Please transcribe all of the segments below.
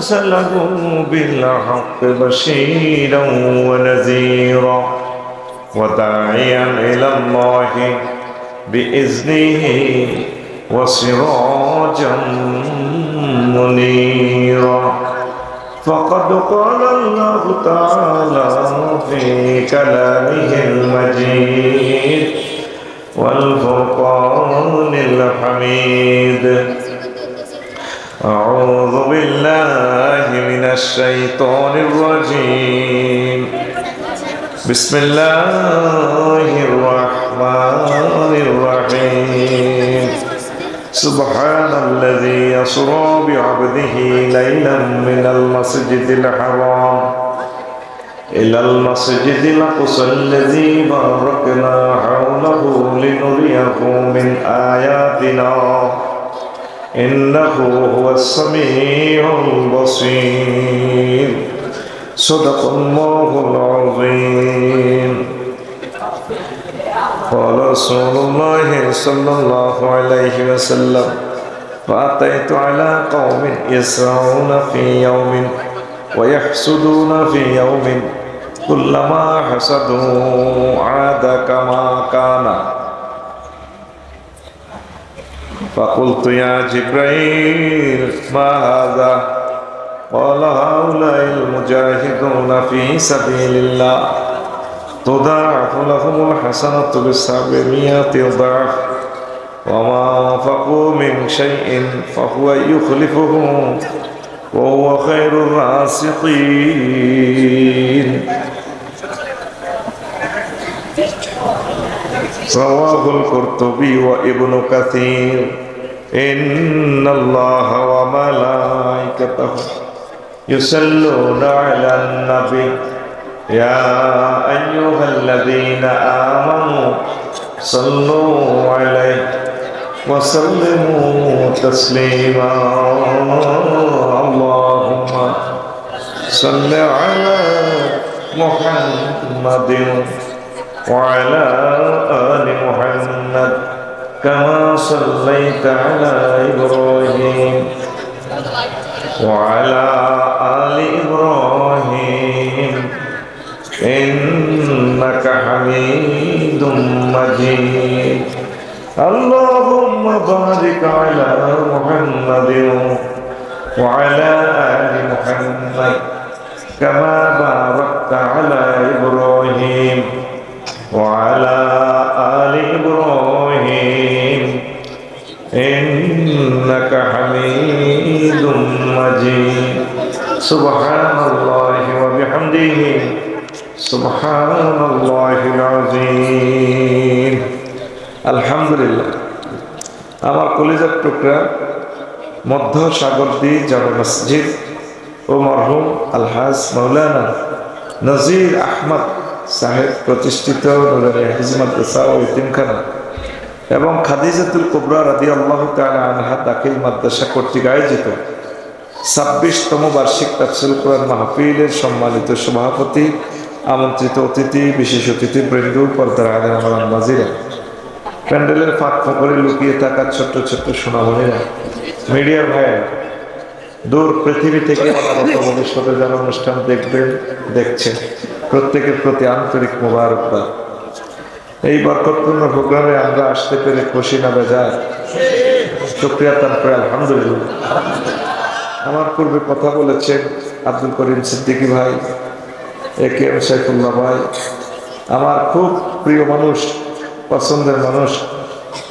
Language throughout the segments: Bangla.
أرسله بالحق بشيرا ونذيرا وداعيا إلى الله بإذنه وسراجا منيرا فقد قال الله تعالى في كلامه المجيد والفرقان الحميد أعوذ بالله من الشيطان الرجيم بسم الله الرحمن الرحيم سبحان الذي يسرى بعبده ليلا من المسجد الحرام إلى المسجد الأقصى الذي باركنا حوله لنريه من آياتنا إنه هو السميع البصير صدق الله العظيم قال رسول الله صلى الله عليه وسلم فأتيت على قوم يسعون في يوم ويحسدون في يوم كلما حسدوا عاد كما كان فقلت يا جبريل ما هذا قال هؤلاء المجاهدون في سبيل الله تضاعف لهم الحسنة ب700 ضعف وما أنفقوا من شيء فهو يخلفه وهو خير الرازقين رواه القرطبي وابن كثير إن الله وملائكته يصلون على النبي يا أيها الذين آمنوا صلوا عليه وسلموا تسليما اللهم صل على محمد وعلى آل محمد كما صليت على إبراهيم وعلى آل إبراهيم إنك حميد مجيد اللهم بارك على محمد وعلى آل محمد كما باركت على إبراهيم وعلى آل إبراهيم إنك حميد مجيد سبحان الله وبحمده سبحان الله العظيم الحمد لله আমার কলিজার টুকরা মধ্য সাগরদী জামে মসজিদ ও মরহুম আলহাজ মাওলানা নজির আহমদ সাহেব প্রতিষ্ঠিত নুরানি হাফিজ মাদ্রাসা ও ইতিমখানা এবং খাদিজাতুল কুবরা রাদিয়াল্লাহু তাআলা আনহা দাখিল মাদ্রাসা কর্তৃক আয়োজিত 26তম বার্ষিক তাফসীরুল কুরআন মাহফিলের সম্মানিত সভাপতি, আমন্ত্রিত অতিথি, বিশেষ অতিথি বৃন্দ, পর্দার আড়ালে আমার নাজিরা, প্যান্ডেলের ফাঁক ফোকরে লুকিয়ে থাকা ছোট্ট ছোট্ট সোনামণিরা, মিডিয়া ভাইয়েরা, দূর পৃথিবী থেকে ভবিষ্যতে যারা অনুষ্ঠান দেখবেন দেখছেন প্রত্যেকের প্রতি আন্তরিক মোবারকবাদ। এই বরকতপূর্ণ প্রোগ্রামে আমরা আসতে পেরে খুশি না বেজার? শুকরিয়া তান করে আলহামদুলিল্লাহ। আমার পূর্বে কথা বলেছেন আব্দুল করিম সিদ্দিকী ভাই, AKM সাইফুল্লাহ ভাই, আমার খুব প্রিয় মানুষ, পছন্দের মানুষ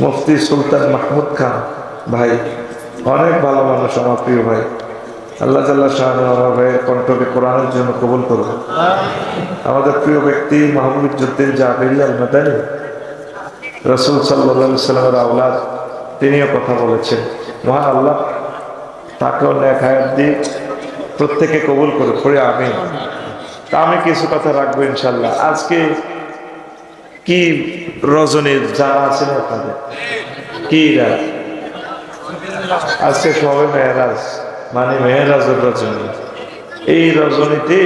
মুফতি সুলতান মাহমুদ খান ভাই, অনেক ভালো মানুষ, আমার প্রিয় ভাই। আল্লাহ জাল্লা শাহানু আমার ভাইয়ের কণ্ঠকে কোরআনের জন্য কবুল করবে। আমাদের প্রিয় ব্যক্তি মাহবুবুজ্জুদ্দিন জাবিরি আল মাদানী, রাসূল সাল্লাল্লাহু আলাইহি সাল্লামের আওলাদ, তিনিও কথা বলেছেন। মহান আল্লাহ তাকেও নেক হায়াত দিয়ে প্রত্যেকে কবুল করে পড়ে আমিন। তা আমি কিছু কথা রাখবো ইনশাল্লাহ। আজকে কি রজনীর জানা আছে না আপনাদের? কি রাত? আজকে সবে মেহরাজ, মানে মেহরাজের রজনী। এই রজনীতে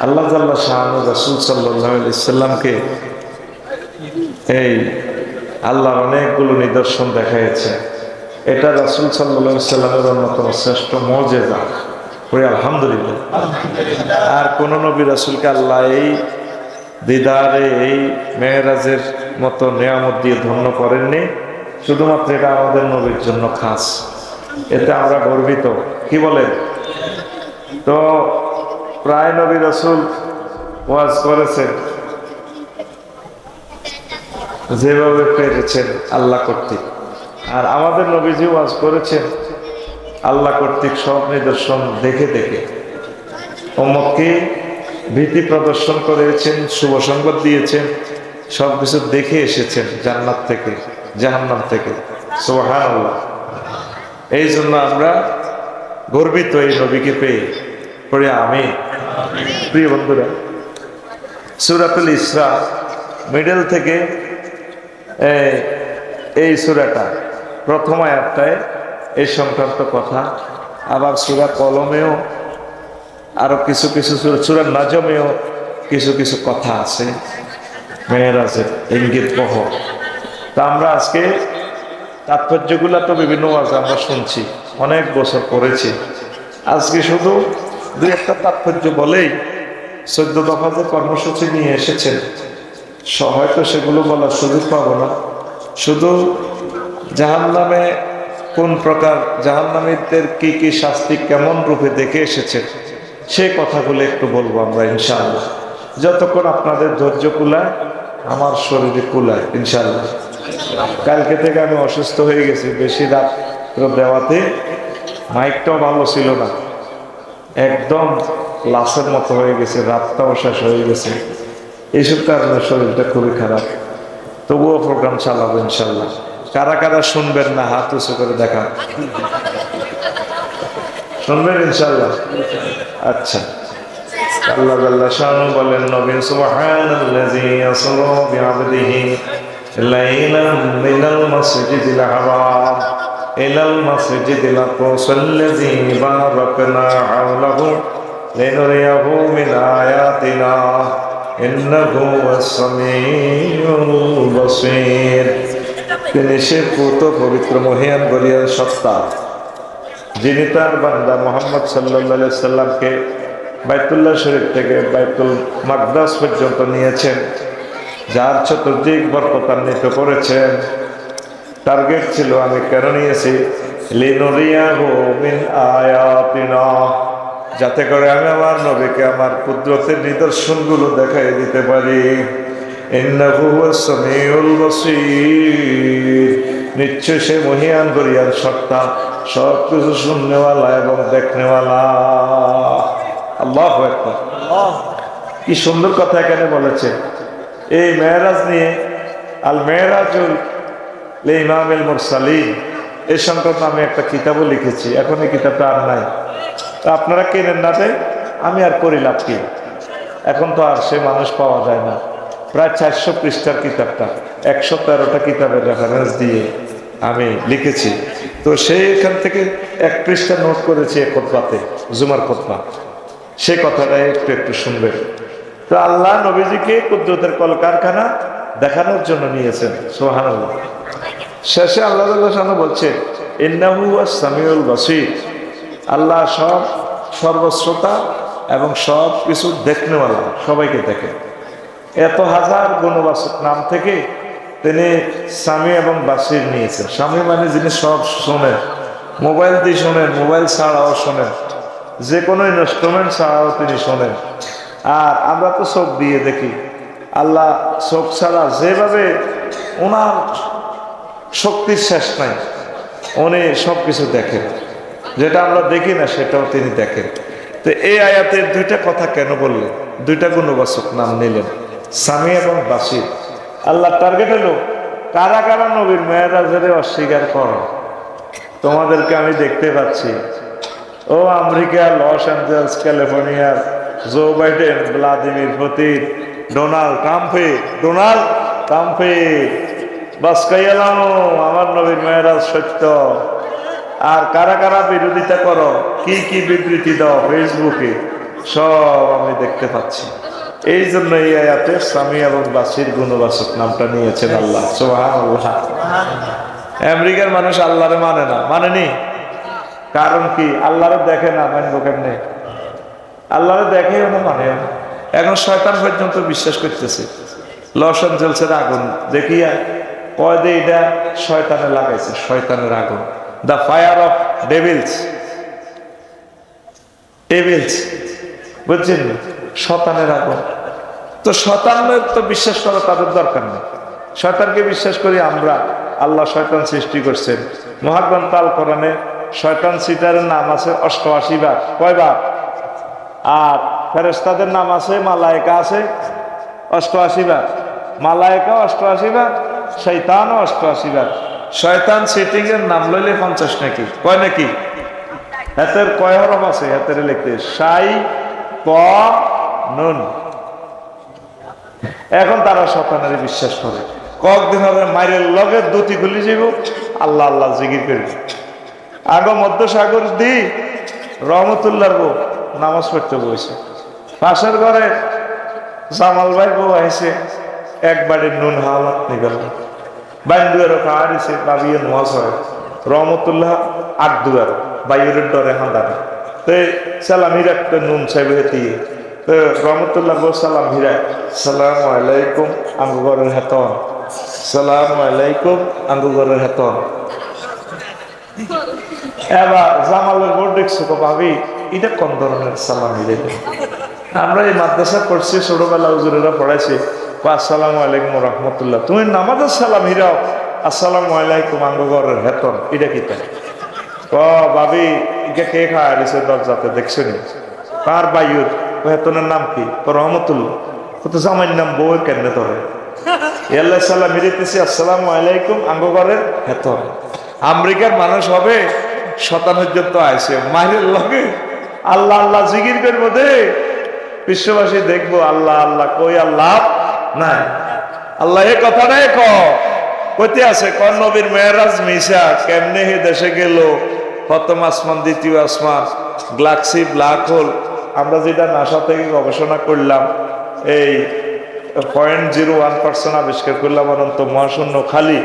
আল্লাহ জাল্লা শাহানু রাসূল সাল্লাল্লাহু আলাইহি সাল্লামকে এই আল্লাহর অনেকগুলো নিদর্শন দেখাইছে। এটা রাসূল সাল্লাল্লাহু আলাইহি সাল্লামের অন্যতম শ্রেষ্ঠ মুজিজা। পড়ি আলহামদুলিল্লাহ। আর কোন নবী রাসূলকে আল্লাহ এই দিদারে, এই মেরাজের মতো নিয়ামত দিয়ে ধন্য করেননি, শুধুমাত্র এটা আমাদের নবীর জন্য খাস। এতে আমরা গর্বিত, কি বলেন? তো প্রায় নবী রাসূল ওয়াজ করেছেন যেভাবে পেরেছেন আল্লাহ কর্তৃক, আর আমাদের নবীজি ওয়াজ করেছেন আল্লাহ কর্তৃক সব নিদর্শন দেখে দেখে। উম্মতকে ভীতি প্রদর্শন করেছেন, শুভ সংবাদ দিয়েছেন, সবকিছু দেখে এসেছেন জান্নাত থেকে জাহান্নাম থেকে। সুবহানাল্লাহ। এই জন্য আমরা গর্বিত এই নবীকে পেয়ে। পড়ে আমিন। প্রিয় বন্ধুরা, সূরাতুল ইসরা মিডল থেকে এই সূরাটা প্রথম আয়াতটায় এই সংক্রান্ত কথা, আবার সূরা কলমেও আরো কিছু কিছু সূরা নাজমেও কিছু কিছু কথা আছে মেরাজের ইঙ্গিত বহ। তা আমরা আজকে তাৎপর্যগুলো তো বিভিন্ন ওয়াজে আমরা শুনছি, অনেক বছর পড়েছি। আজকে শুধু দুই একটা তাৎপর্য বলেই 14 দফা যে কর্মসূচি নিয়ে এসেছেন, হয়তো সেগুলো বলার সুযোগ পাবো না। শুধু জাহান্নামে কোন প্রকার, জাহান্নামীদের কি কি শাস্তি কেমন রূপে দেখে এসেছে সেই কথাগুলো একটু বলবো আমরা ইনশাআল্লাহ, যতক্ষণ আপনাদের ধৈর্য কুলায়, আমার শরীরে কুলায় ইনশাআল্লাহ। কালকে থেকে আমি অসুস্থ হয়ে গেছি, বেশি রাত দেওয়াতে মাইকটাও ভালো ছিল না, একদম লাশের মতো হয়ে গেছে, রাতটাও শেষ হয়ে গেছে। এইসব কারণে শরীরটা খুবই খারাপ। তবুও প্রোগ্রাম চালাবো ইনশাল্লাহ। কারা কারা শুনবেন না হাত উঁচু করে দেখা, শুনবেন ইনশাল্লাহ? আচ্ছা। আল্লাহ জাল্লা শানু বলেন, নবী সুবহানাল্লাযী ইয়াসরা বিআবদিহি লাইলাম মিনাল মাসজিদিল হারাম ইলাল মাসজিদিল আকসাল্লাযী বারাকনা হাওলাহু লিনুরিয়াহু মিন আয়াতিনা ইন্নাহু ওয়াস-সামিউল বাসীর। তিনি সে পুত পবিত্র মহিয়ান বলিয়ান সত্তা, যিনি তার বান্দা মুহাম্মদ সাল্লাল্লাহু আলাইহি সাল্লামকে বাইতুল্লাহ শরীফ থেকে বাইতুল মাকদাস পর্যন্ত নিয়েছেন, যার চতুর্দিক বরকতান্বিত করেছেন। টার্গেট ছিল আমি কেন নিয়েছি, লিনুরিয়াহু মিন আয়াতিনা, যাতে করে আমি আমার নবীকে আমার কুদরতের নিদর্শনগুলো দেখাই দিতে পারি। ইন্নাহু ওয়াস-সামিউল বাসীর, নিশ্চয় সে মহিয়ান গরিয়ান সত্তা, সব কিছু শুননেওয়ালা এবং দেখনেওয়ালা। আল্লাহু আকবার। কি সুন্দর কথা এখানে বলেছে এই মেরাজ নিয়ে। আল মেরাজুল লিইমামিল মুরসালিন, এই সংক্রান্ত আমি একটা কিতাবও লিখেছি, এখন এই কিতাবটা আর নাই। তা আপনারা কেনেন না, তাই আমি আর করি লাভ কি, এখন তো আর সে মানুষ পাওয়া যায় না। প্রায় 400 পৃষ্ঠার কিতাবটা 113টা কিতাবের রেফারেন্স দিয়ে আমি লিখেছি। তো সেইখান থেকে এক পৃষ্ঠা নোট করেছি এক খুতবাতে, জুমার খুতবা, সেই কথাটা একটু একটু শুনবেন। তো আল্লাহ নবীজিকে কুদরতের কলকারখানা দেখানোর জন্য নিয়েছেন। সুবহানাল্লাহ। শেষে আল্লাহ বলছেন, ইন্নাহু ওয়াস-সামিউল বাসীর, আল্লাহ সব সর্বশ্রোতা এবং সব কিছু দেখনেওয়ালা, সবাইকে দেখেন। এত হাজার গুণবাচক নাম থেকে তিনি সামি এবং বাসির নিয়েছেন। স্বামী মানে যিনি সব শোনেন, মোবাইল দিয়ে শোনেন, মোবাইল ছাড়াও শোনেন, যে কোনো ইনস্ট্রুমেন্ট ছাড়াও তিনি শোনেন। আর আমরা তো চোখ দিয়ে দেখি, আল্লাহ চোখ ছাড়া যেভাবে, ওনার শক্তির শেষ নাই, উনি সব কিছু দেখেন, যেটা আমরা দেখি না সেটাও তিনি দেখেন। তো এই আয়াতের দুইটা কথা কেন বললেন, দুইটা গুণবাচক নাম নিলেন, সামি এবং বাসির। আল্লাহ টার্গেট হলো কারা কারা নবীর মেরাজের অস্বীকার করো, তোমাদেরকে আমি দেখতে পাচ্ছি। ও আমেরিকা, লস অ্যাঞ্জেলস, ক্যালিফোর্নিয়ার Joe Biden, Vladimir Putin, Donald ট্রাম্পে বাস কাইয়ালাম আমার নবীর মেরাজ সত্য। আর কারা কারা বিরোধিতা করো, কি কি বিবৃতি দাও ফেসবুকে, সব আমি দেখতে পাচ্ছি। এই জন্য এই আয়াতে সামি এবং বাসির গুণবাচক নামটা নিয়েছেন আল্লাহ। সুবহানাল্লাহ। আমেরিকার মানুষ আল্লাহরে মানে না, মানেনি, কারণ কি? আল্লাহরে দেখে না, মানবো কেমনে? আল্লাহরে দেখে না, মানে না। এখন শয়তান পর্যন্ত বিশ্বাস করতেছে লস এঞ্জেলসের আগুন দেখিয়া কয় যে এটা শয়তানে লাগাইছে, শয়তানের আগুন, the fire of Devil's. Devil's বুঝছেন, শয়তানের আগুন। তো শয়তানের তো বিশ্বাস করা তাদের দরকার নেই, শয়তানকে বিশ্বাস করি আমরা। আল্লাহ শয়তান সৃষ্টি করছেন। মহাগ্রন্থ আল কোরআনে শয়তান সিটারের নাম আছে 88 বার। কয়বার? আর ফেরেশতাদের নাম আছে, মালায়েকা আছে 88 বার, মালায়েকা 88 বার, শয়তানও 88 বার। শয়তান সিটিং এর নাম লইলে 50 নাকি কয় নাকি? হাতের কয় হরফ আছে? হাতের লিখতে সাই ক নুন। এখন তারা শয়তানের বিশ্বাস করে। কয়েকদিন হবে মাইরের লগে দুটি খুলি যাব, আল্লাহ আল্লাহ জিকির করবে। আগে মধ্যসাগর দি রহমতুল্লাহর বউ নামাজ পড়তে বসে, পাশের ঘরে জামাল ভাই বউ আইসে, একবারে নুন হাওলাত নিগল বাইন্দুয়ার খাওয়া দিছে, বাবিয়ে নামাজ হয়। রহমতুল্লাহ আট দুয়ার বাইরের ডরে হাঁদানে তো সালাম হিরা একটা নুন চাইবে হেতি। তো রহমতুল্লাহ বউ সালাম হিরা, সালাম আলাইকুম আঙ্গু ঘরের হেতন, সালাম আলাইকুম আঙ্গু ঘরের হেতন। এবার জামালের বোর্ড দেখছো তো ভাবি এটা কোন ধরনের সালাম হিরে? আমরা এই মাদ্রাসা পড়ছি, ছোটবেলা হুজুরেরা পড়াইছি, আসসালামু আলাইকুম রহমতুল্লাহ। তুমি নামাজের সালাম হিরাও আসসালামু আলাইকুম আঙ্গু ঘরের হেতন, এটা কি তাই? ও ভাবি এটা কে খাওয়া দিছে দরজাতে দেখছো নি? কার বায়ুর হেতনের নাম কি? রহমতুল্লাহ। তো জামাইয়ের নাম বউ কেমনে ধরে? আল্লাহ সালাম হিরেতেছি আসসালামু আলাইকুম আঙ্গু ঘরের হেতন। আমেরিকার মানুষ হবে শতানুজ্জত আইসে মাহিরের লগে আল্লাহ আল্লাহ জিকির করবো দে, বিশ্ববাসী দেখবো আল্লাহ আল্লাহ কই আল্লাহ নাই। আল্লাহ এ কথাটাই কইতে আছে কোন নবীর মেরাজ মিশা কেমনে হে দেশে গেল, প্রথম আসমান দ্বিতীয় আসমান, গ্যালাক্সি ব্ল্যাক হোল। আমরা যেটা নাসা থেকে গবেষণা করলাম, এই 0.01% আবিষ্কার করলাম অনন্ত মহাশূন্য খালি,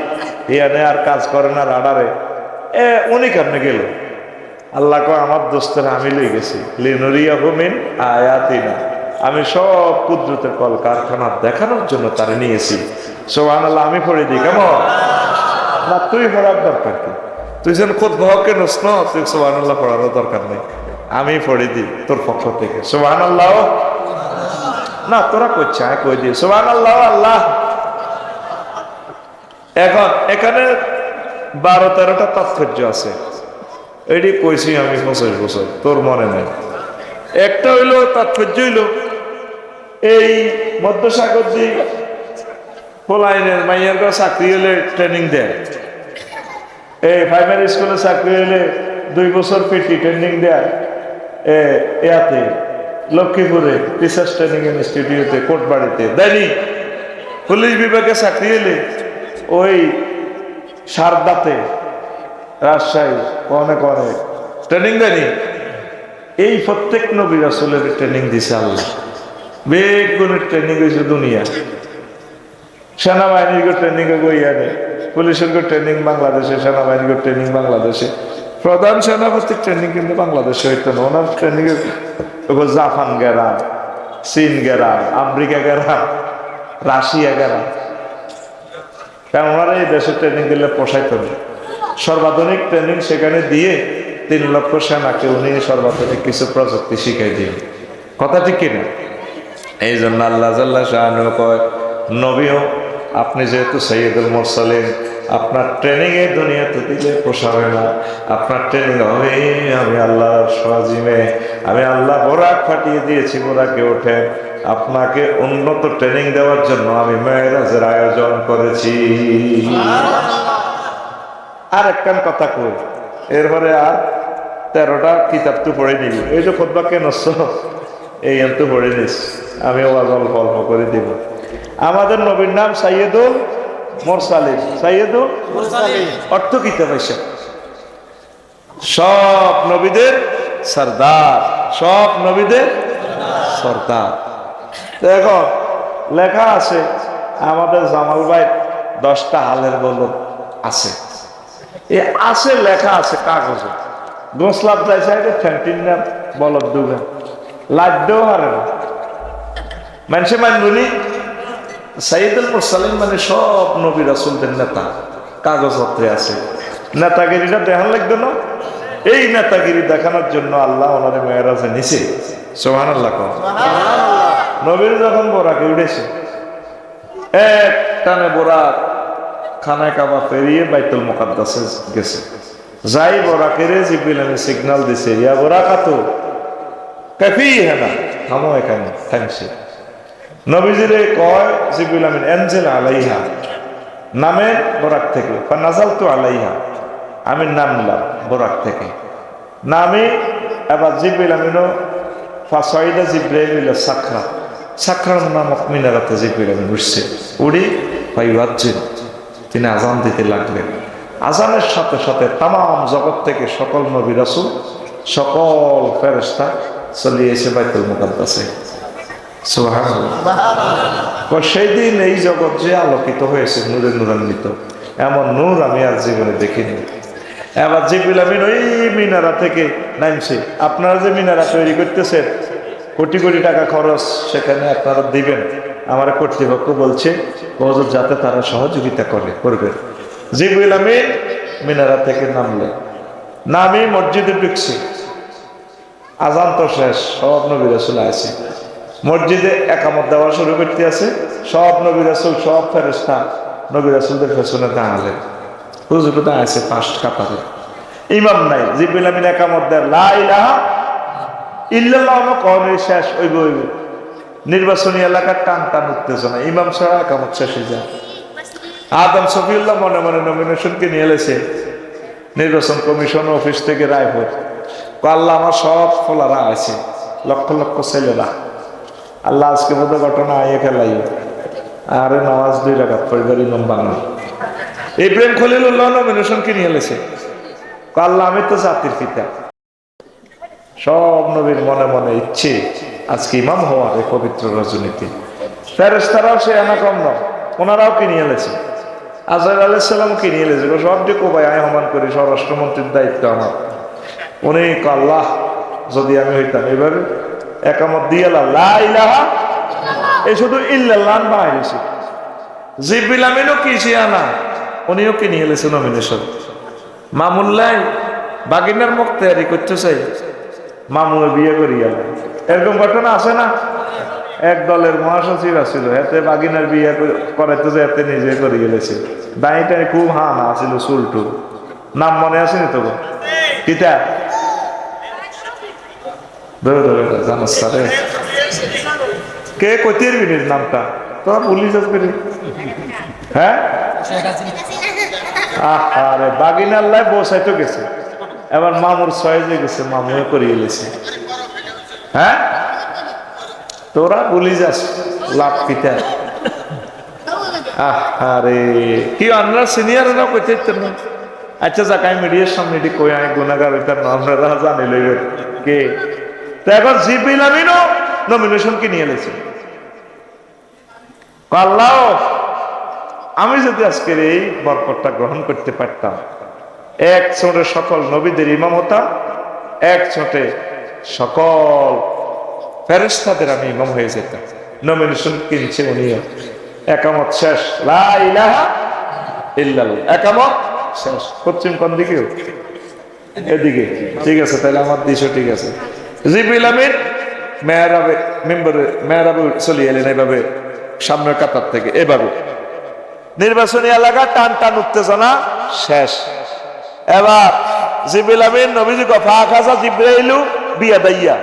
ইয়ানে আর কাজ করে না রাডারে। উনি কেমনে গেল? আল্লাহ কয় আমার দোস্তের আমি লই গেছি, লিনুরিয়াহুমিন আয়াতিনা, আমি সব কুদরতের কল কারখানা দেখানোর জন্য তারে নিয়েছি। সুবহানাল্লাহ। আমি পড়ে দিই কেমন? না তুই পড়ার দরকার কি? তুই যেন খোদ ভহকে নস ন, তুই সুবহানাল্লাহ পড়ারও দরকার নেই, আমি পড়ে দিই তোর পক্ষ থেকে। সুবহানাল্লাহ। না তোরা করছে আমি কই দিই সুবহানাল্লাহ। আল্লাহ এখন এখানে 12-13টা তাৎপর্য আছে, এটি কইছি আমি 25 বছর, তোর মনে নাই। একটা হইলো তাৎপর্য হইলো এই মধ্যসাগর দি পোলাইনের মাইয়ার কাছে চাকরি হলে ট্রেনিং দেয়, এই প্রাইমারি স্কুলে চাকরি হলে 2 বছর পিটি ট্রেনিং দেয়, ইয়াতে লক্ষ্মীপুরে টিচার্স ট্রেনিং ইনস্টিটিউটে কোটবাড়িতে দেয়নি। পুলিশ বিভাগে চাকরি হলে ওই সারদাতে রাজশাহী অনেক অনেক ট্রেনিং দেয়নি। এই প্রত্যেক নবী রাসূলের ট্রেনিং দিছে আল্লাহ, বেগুনের ট্রেনিং হয়েছে দুনিয়া। সেনাবাহিনীর ট্রেনিং গইয়ানে, পুলিশের ট্রেনিং বাংলাদেশে, সেনাবাহিনীর ট্রেনিং বাংলাদেশে, প্রধান সেনাপতির ট্রেনিং কিন্তু বাংলাদেশে হইতো না। ওনার ট্রেনিং জাপান গেরা, চীন গেরা, আমেরিকা গেরা, রাশিয়া গেরা, কারণ ওনারা এই দেশে ট্রেনিং দিলে পোষাইতো না। সর্বাধুনিক ট্রেনিং সেখানে দিয়ে 3 লক্ষ সেনাকে উনি সর্বাধুনিক কিছু প্রযুক্তি শিখাই দিয়ে, কথা ঠিক কিনা? এই জন্য আল্লাহ জাল্লা শাআনহু কয় নবীও আপনি যেহেতু সাইয়্যিদুল মুরসালিন, আপনার ট্রেনিং এ দুনিয়াতে দিলে পোষাবে না, আপনার ট্রেনিং হবে আমি আল্লাহর সজিমে, আমি আল্লাহ বোরাক ফাটিয়ে দিয়েছি, বোরাকে ওঠে আপনাকে উন্নত ট্রেনিং দেওয়ার জন্য আমি মেরাজের আয়োজন করেছি। আর একখান কথা কই, এরপরে আর 13টা কিতাব তো পড়ে নিবি, এই যে খুতবা কেন এই তো পড়ে নিস, আমি অল্প অল্প করে দিব। আমাদের নবীর নাম সাইয়্যিদুল মুরসালিন। সাইয়্যিদুল মুরসালিন অর্থ কি তা পয়সা? সব নবীদের সরদার, সব নবীদের সরদার। দেখো লেখা আছে আমাদের জামাল ভাই 10টা হালের বলদ আছে, এ আছে লেখা আছে কাগজে, গোসলাপ যাইছে ঠ্যান্টিন না বলদ দুগা লাড্ডেও হারে না মানুষে মানবনি সাইয়্যিদুল মুরসালিন মানে সব নবী রাসূলদের নেতা কাগজপত্রে আছে নেতাগিরিটা দেখান লাগবে না এই নেতাগিরি দেখানোর জন্য আল্লাহ ওনারে মেয়েরাজে নিছে সুবহানাল্লাহ নবীর যখন বোরাকে উঠেছে এক টানে বোরাক খানায় কাবা পেরিয়ে বাইতুল মুকাদ্দাসে গেছে যাই বোরাকেরে জিবরিল আমিন সিগন্যাল দিছে ইয়া বোরাকাতু কাফি হানা থামো এখানে থামছে নবীজিরে কয় জিবরিল আমিন এনজেল আলাইহা নামে বোরাক থেকে ফানাজালতু আলাইহা আমি নামলাম বোরাক থেকে নামে এবার জিবরিল আমিনও ফাসাইদা জিবরাইল ইলা সাকরা সাকরা নামক মিনারাতে জিবরিল আমিন উঠছে উড়ি ফাইওয়াজ্জিন তিনি আজান দিতে লাগলেন আজানের সাথে সাথে তাম জগৎ থেকে সকল নবী রাসূল সকল ফেরেশতা চলে এসে বাইতুল মুকাদ্দাসে সুবহানাল্লাহ সেই দিন এই জগৎ যে আলোকিত হয়েছে নূরে নূরান্বিত এমন নূর আমি আর জীবনে দেখিনি এবার জিবরিল আমিন ওই মিনারা থেকে নামছে আপনারা যে মিনারা তৈরি করতেছেন কোটি কোটি টাকা খরচ সেখানে আপনারা দিবেন আমার কর্তৃপক্ষ বলছে হুজুর যাতে তারা সহযোগিতা করবে জিবরিল আমিন মিনারা থেকে নামলেন নামে মসজিদে ঢুকছে আজান তো শেষ সব নবী রাসূল আছে মসজিদে একামত দেওয়া শুরু করতে আছে সব নবী রাসূল সব ফেরেশতা নবী রাসূলদের পেছনে দাঁড়ালেন হুজুর দাঁড়াইছে ফার্স্ট কাতারে ইমাম নাই জিবরিল আমিন একামত দেয় লা ইলাহা ইল্লাল্লাহ কওমে শেষ হইব নির্বাচনী এলাকার টান উত্তেজনা ইমাম ছাড়া একামত শেষ হয়ে যায় আদম শফিউল্লাহ মনে মনে নমিনেশনকে নিয়ে এলেছে নির্বাচন কমিশন অফিস থেকে রায়পুর আল্লাহ আমার সব ফলারা আছে লক্ষ লক্ষ ছেলেরা আল্লাহ আজকে বোধ ঘটনা আইয়ে খেলাই আরে নামাজ 2 রাকাত পরিবার ইমাম বানান ইব্রাহিম খলিলুল্লাহ নমিনেশনকে নিয়ে এলেছে আল্লাহ আমি তো জাতির পিতা সব নবীর মনে মনে ইচ্ছে আজকে ইমাম হওয়ার এই পবিত্র রজনীতে ফেরেশতারাও সে এনাকম না ওনারাও কিনে এনেছে আজরাইল আলাইহিস সালাম কিনে এনেছে সব যে কোবাই আয় হমান করি স্বরাষ্ট্রমন্ত্রীর দায়িত্ব আমার উনি আল্লাহ যদি আমি হইতাম এভাবে একামত দিয়ে লা ইলাহা এই শুধু ইল্লাল্লাহ বাইরেছে জিবরিল আমিনও কিছি আনা উনিও কিনে এনেছে নমিনেশন মামুল্লাহ বাগিনার মুখ তৈরি করতে চাই মামুর বিয়ে করিয়া এরকম ঘটনা আছে না এক দলের মহাসচিব আছিল এতে বাগিনার বিয়ে করাইতে যে এতে নিজে করে গেলেছে দাঁড়িটাই খুব হানা আছিল চুলটু নাম মনে আসেনি তো কিতা জানাস কে কতির বিনির নামটা তোরা পুলিশ আসবে হ্যাঁ আরে বাগিনার লাই বসাইতো গেছে এবার মামুর সয়েজে গেছে মামুয়ে করিয়ে গেছে হ্যাঁ তোরা বলি যাস লাভ কিতা আরে কি আমরা সিনিয়র না কইতে না আচ্ছা যাক আমি মিডিয়ার সামনে এটি কই আমি গুনাহগার এটা আমরা জানি লইবে কে তো এখন জিবরিল আমিনও নমিনেশন কি নিয়ে এসেছে আল্লাহ আমি যদি আজকের এই বরকতটা গ্রহণ করতে পারতাম এক ছোটে সকল নবীদের ইমাম হতাম এক ছোটে সকল ফেরেশতাদের আমি ইমাম হয়ে যেতাম নমিনেশন কিনছে উনিও একামত শেষ লা ইলাহা ইল্লাল্লাহ একামত শেষ পশ্চিম কোন দিকে এদিকে ঠিক আছে তাহলে আমার দিশও ঠিক আছে জিবরিল আমিন মেহরাবে মিম্বরে মেহরাবে চলে এলেন এভাবে সামনের কাতার থেকে এভাবে নির্বাচনী এলাকা টান উত্তেজনা শেষ এবার জিবরিল আমিন নবীজি গফা খাজা জিবরাইলু বিয়াদাইয়া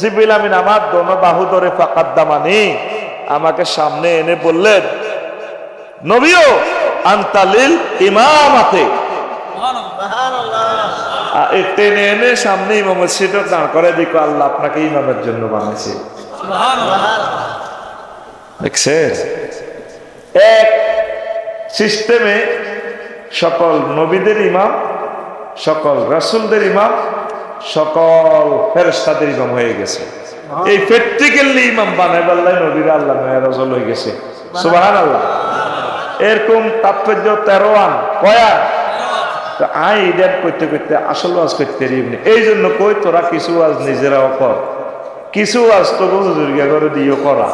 জিবরিল আমিন আমার দোনো বাহু ধরে ফাকাদ্দামানি আমাকে সামনে এনে বললেন নবীও আনতালিল ইমামাতে সুবহানাল্লাহ টেনে এনে সামনে ইমামের সিটে দাঁড় করে দিকো আল্লাহ আপনাকে ইমামের জন্য বানাইছে সুবহানাল্লাহ দেখছেন এক সিস্টেমে সকল নবীদের ইমাম সকল রাসূলদের ইমাম সকল ফেরেশতাদের ইমাম হয়ে গেছে এই প্র্যাকটিক্যালি ইমাম বানাইবার আল্লাহ নবীর আল্লাহ মেরাজ হয়ে গেছে সুবহানাল্লাহ এরকম তাৎপর্য 13 কয়া তো আই ইডার করতে করতে আসল ওয়াজ করতে এমনি। এই জন্য কই তোরা কিছু ওয়াজ নিজেরাও কর, কিছু ওয়াজ তো হুজুরকে করে দিও করা,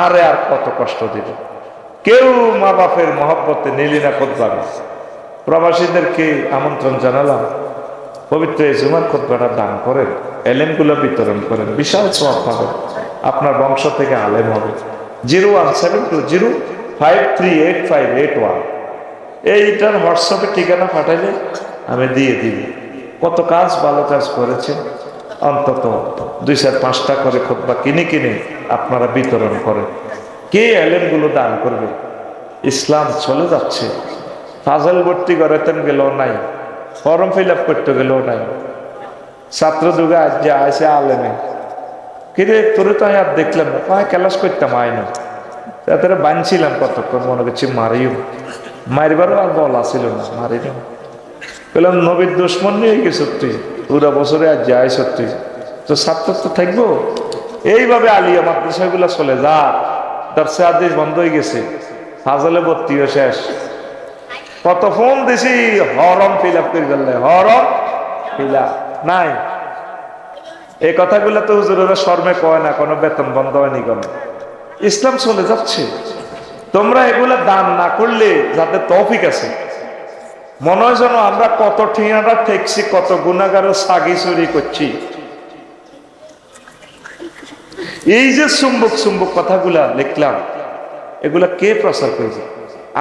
আরে আর কত কষ্ট দিবে। কেউ মা বাপের মহব্বতে নিলি না খুতবা। প্রবাসীদেরকে আমন্ত্রণ জানালাম, পবিত্র এই জুমার খুতবাটা দান করেন, এলেমগুলো বিতরণ করেন, বিশাল সওয়াব পাবেন, আপনার বংশ থেকে আলেম হবে। 01720538581 এইটার হোয়াটসঅ্যাপে ঠিকানা পাঠাইলে আমি দিয়ে দিব। কত কাজ ভালো কাজ করেছেন, অন্তত 2-4-5টা করে খুতবা কিনে কিনে আপনারা বিতরণ করেন। কে এলেমগুলো দান করবে? ইসলাম চলে যাচ্ছে। ফাজল ভর্তি করাতেন গেলেও নাই, ফর্ম ফিল আপ করতে গেলেও নাই, ছাত্র যুগে আজ যে আসে আলেমে কিরে তোরে তো আর দেখলাম না, কয় ক্লাস করতাম আয় না, তাদের বানছিলাম কতক্ষণ, মনে করছি মারিও, মারিবারও আর বল আসিল না, মারি না। বললাম নবীর দুশ্মন নিয়ে গেছ তুই, পুরা বছরে আজ যায় সত্যি, তো ছাত্র তো থাকবো। এইভাবে আলিয়া মাদ্রাসাগুলো চলে যা, দর্শে আদেশ বন্ধ হয়ে গেছে, ফাজলে ভর্তিও শেষ। কত ফোন দিছি, হরম ফিল আপ করে ফেললে, হরম ফিল আপ নাই। এই কথাগুলো তো হুজুরেরা শর্মে কয় না, কোনো বেতন বন্ধ হয়নি কোনো। ইসলাম চলে যাচ্ছে, তোমরা এগুলা দান না করলে যাদের তৌফিক আছে, মনে হয় যেন আমরা কত ঠিকানা ঠেকছি, কত গুনাহগারের সাগি চুরি করছি। এই যে চুম্বক চুম্বক কথাগুলা লিখলাম, এগুলা কে প্রচার করবে?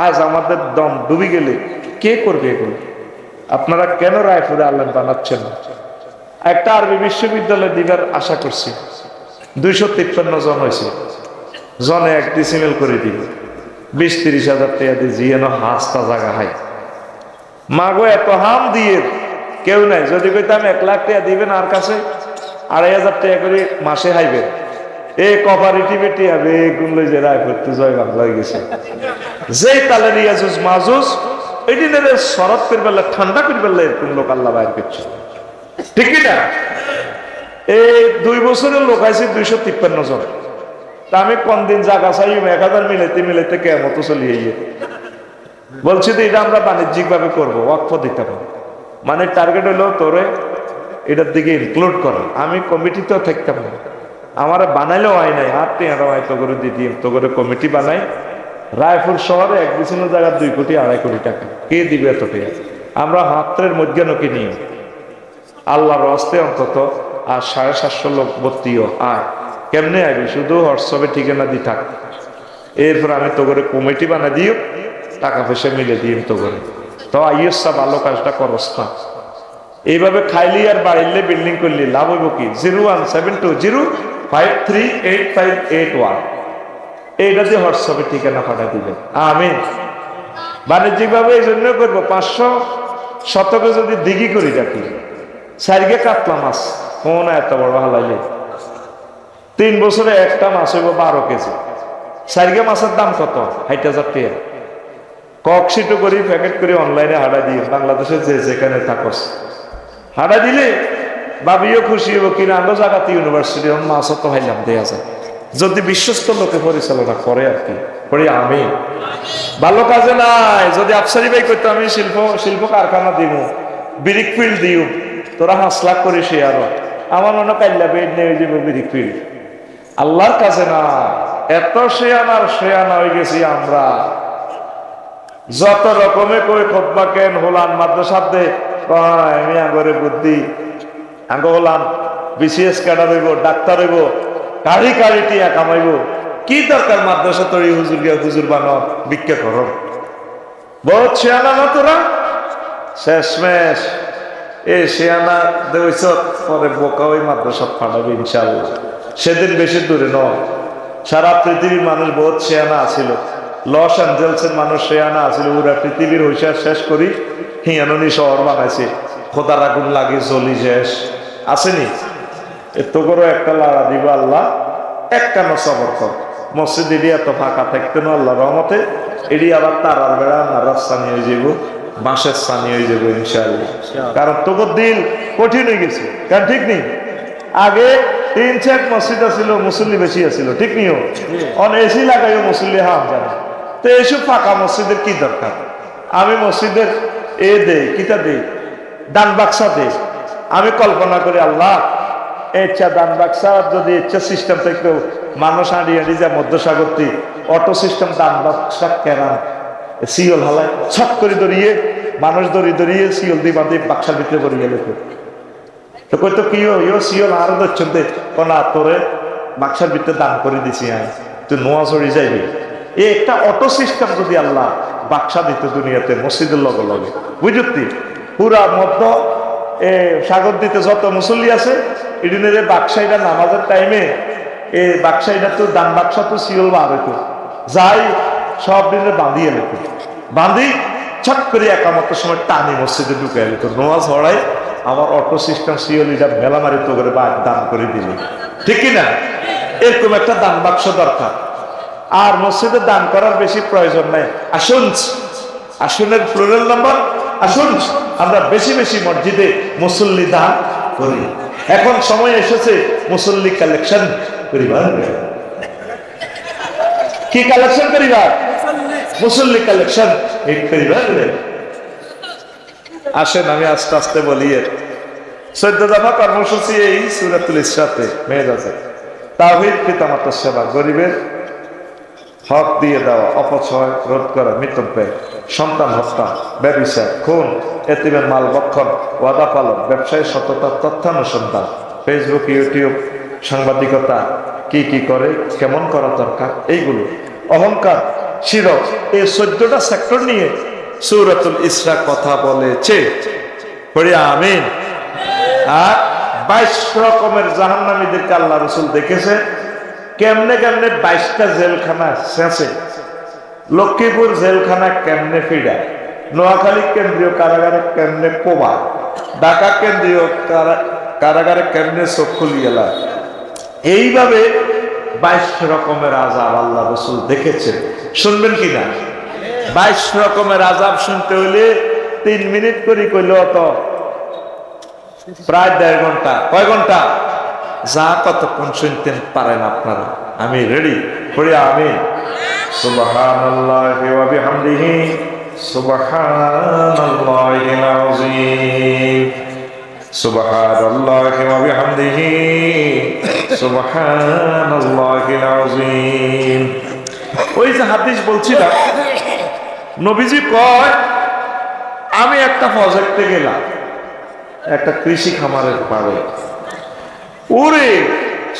আজ আমাদের দম ডুবে গেলে কে করবে এগুলো? আপনারা কেন রায়পুরে আলেম বানাচ্ছেন? একটা আরবি বিশ্ববিদ্যালয় দিবার আশা করছি, 253 জন হয়েছে, জনে 1 ডিসিমেল করে দিব, 20-30 হাজার টাকা দিয়ে জিয়ানো হাসতা জায়গা হয়। মাগো এত হাম দিয়ে কেউ নাই, যদি কইতাম 1 লাখ টাকা দিবেন আর কাছে 2,500 টাকা করে মাসে হাইবেন, এই কোঅপারেটিভে টিয়া বেগুন লই যে রায়পুর তো জয় বাংলা হয়ে গেছে। যেই তালে রিয়াজুজ মাজুজ এই দিনের শরৎ করে বেলা ঠান্ডা করে বেলা এরকম লোক আল্লাহ বাইর করছে, ঠিক না? এই 2 বছরের লোক আছে 253 জন। তা আমি কোন দিন জায়গা চাই 1000 মিলাইতে মিলাইতে কেমত চলিয়ে গিয়ে বলছি তো এটা আমরা বাণিজ্যিক ভাবে করবো, ওয়াকফ দিতে পারবো, মানে টার্গেট হলো তোরে এটার দিকে ইনক্লুড করা। আমি কমিটিতেও থাকতাম না, আমার বানাইলেও হয় নাই, আর টেঁড়া হয়তো করে দিদি তো করে কমিটি বানাই। রায়পুর শহরে 1 বিছানো জায়গা 2 কোটি 2.5 কোটি টাকা কে দিবে এত টাকা? আমরা হাতের মধ্যে নকি নিয়ে আল্লাহর হস্তে অন্তত আর 750 লোক ভর্তিও আয়। কেমনে আইবি? শুধু হোয়াটসঅ্যাপে ঠিকানা দি থাক, এরপর আমি তো করে কমিটি বানা দিও, টাকা পয়সা মিলে দিই তো করে, তো আইসা ভালো কাজটা করস না। এইভাবে খাইলি আর বাড়িলে বিল্ডিং করলি লাভ হইব কি? 01720538581 এইটা দিয়ে হোয়াটসঅ্যাপে ঠিকানা পাঠা দিবেন। আমি বাণিজ্যিক ভাবে এই জন্য করবো, 500 শতকে যদি দিঘি করি রাখি, 4 কাতলা মাছ কোন এত বড় হালাইলে 3 বছরে একটা মাছ হইব 12 কেজি। 4 মাছের দাম কত? 60,000 টাকা। ককশিটও করি প্যাকেট করে অনলাইনে হাঁটা দিয়ে বাংলাদেশে যে যেখানে থাকস হাঁটা দিলে ভাবিও খুশি হবো, কিনা আরো জায়গাতে ইউনিভার্সিটি মাছও তো হাইলাম দেয়া যায়, যদি বিশ্বস্ত লোকে পরিচালনা করে আর কি করি। আমি ভালো কাজে নাই, যদি আফসারি ভাই করতো আমি শিল্প কারখানা দিব, ব্রিক ফিল্ড দিও, তোরা 5 লাখ করে সে আরো আমার মনে কাইল্লা বেড নিয়ে যাবো ব্রিক ফিল্ড। আল্লাহর কাছে না, এত শেয়ানা হয়ে গেছি আমরা। যত রকমে কই খুতবা কেন হলান মাদ্রাসাতে আমি আগরে বুদ্ধি আগ হলাম বিসিএস ক্যাডার হইব, ডাক্তার হইব, কারি কারি টিয়া কামাইব, কি দরকার মাদ্রাসা তৈরি হুজুর গিয়া হুজুর বানো ভিক্ষা করো? বহুত শেয়ানা না তোরা, শেষমেশ এ শেয়ানা দেওয়াইছ পরে বোকা ওই মাদ্রাসা ফাটাবে ইনশাআল্লাহ। সেদিন বেশি দূরে নয়, সারা পৃথিবীর মানুষ বহুত শেয়ানা আছিল, লস অ্যাঞ্জেলসের মানুষ শেয়ানা আছিল, ওরা পৃথিবীর হইসা শেষ করি হিয়ানি শহর বানাইছে, খোদার আগুন লাগে জ্বলি শেষ আসেনি। এত করে একটা লাড়া দিব আল্লাহ, একটা সবর কর। মসজিদ এটি এত ফাঁকা থাকতে না আল্লাহ রহমতে, এটি আবার তারার বেড়া নারার স্থানি হয়ে যাব, বাঁশের স্থানি হয়ে যাবো ইনশাআল্লাহ। কারণ তোর দিল কঠিন হয়ে গেছে, কারণ ঠিক নেই। আগে 3-4 মসজিদ আছিল, মুসল্লি বেশি আছিল, ঠিক নিও অন এসি লাগাইও মুসল্লি হাম জানা। তো এইসব ফাঁকা মসজিদের কি দরকার? আমি মসজিদের এ দে কিতা দে দান বাক্সা দে। আমি কল্পনা করি আল্লাহ ইচ্ছা দান বাক্সা যদি ইচ্ছা সিস্টেম থাকলেও মানুষ আড়ি আড়ি যা মধ্যসাগরটি অটো সিস্টেম দান বাক্সা কেরান সিওল হালায় ছট করে দড়িয়ে মানুষ দড়িয়ে সিওল দিয়ে বাঁধে বাক্সার ভিতরে পড়িয়ে লেখো তো কই তো কি ইও সিওল আরো ধরছেন কোনা তোরে বাক্সার ভিতরে দান করে দিছি আমি তুই নোয়া চড়ি যাইবি। এই একটা অটো সিস্টেম যদি আল্লাহ বাক্সা দিত দুনিয়াতে মসজিদের লগে লগে বুঝতি পুরা মধ্য সাগর দিতে যত মুসল্লি আছে এদিনের বাক্সাইটা নামাজের টাইমে এই বাক্সাইটা তো দান বাক্সা তো সিওল বার হইতো যাই সব দিনে বাঁধিয়ে লেখো বাঁধি ছট করে একামতের সময় টানি মসজিদে ঢুকে যেত নোয়াজ হড়াই আমার অটো সিস্টেম সিওল এটা মেলা মারি তো করে দান করে দিল ঠিক কিনা। এরকম একটা দান বাক্স দরকার। আর মসজিদে দান করার বেশি প্রয়োজন নাই। আসনের প্লুরাল নাম্বার আসুন আমরা বেশি বেশি মসজিদে মুসল্লি দান করি। এখন সময় এসেছে মুসল্লি কালেকশন করিবার। কি কালেকশন করিবার? মুসল্লি কালেকশন করিবার। আসেন আমি আস্তে আস্তে বলি 14 দফা কর্মসূচি এই সূরাতুল ইসরাতে মেরাজে তাওহীদ পিতামাতার সেবা, গরিবের হক দিয়ে দেওয়া, অপচয় রোধ করা, মৃতব্যয়, সন্তান হত্যা, ব্যভিচার, খুন, এতিমের মাল ভক্ষণ, ওয়াদা পালন, ব্যবসায়ী সততা, তথ্যানুসন্ধান, ফেসবুক ইউটিউব সাংবাদিকতা কি কি করে কেমন করা দরকার এইগুলো, অহংকার, শিরক, এই 14টা সেক্টর নিয়ে সূরাতুল ইসরা কথা বলেছে। পড়ি আমিন। আর 22 রকমের জাহান্নামীদেরকে আল্লাহ রাসূল দেখেছে কেমনে কেমনে 22টা জেলখানা শেষে। লক্ষ্মীপুর জেলখানা কেমনে ফিডা, নোয়াখালী কেন্দ্রীয় কারাগারে কেমনে পোবা, ঢাকা কেন্দ্রীয় কারাগারে কেমনে চক্ষুলি এলা, এইভাবে 22 রকমের আযাব আল্লাহ রাসূল দেখেছেন। শুনবেন কিনা? 22 রকমের আযাব শুনতে হইলে 3 মিনিট করে কইল তো প্রায় 1.5 ঘন্টা। কয় ঘন্টা? যা কতক্ষণ শুনতেন পারেন আপনারা। আমি রেডি করি আমিন। সুবহানাল্লাহি ওয়া বিহামদিহি সুবহানাল্লাহিল আযীম সুবহানাল্লাহি ওয়া বিহামদিহি সুবহানাল্লাহিল আযীম। ওই যে হাদিস বলছিলাম নবীজি কয় আমি একটা প্রজেক্টে গেলাম একটা কৃষি খামারের পাড়ে, ওরে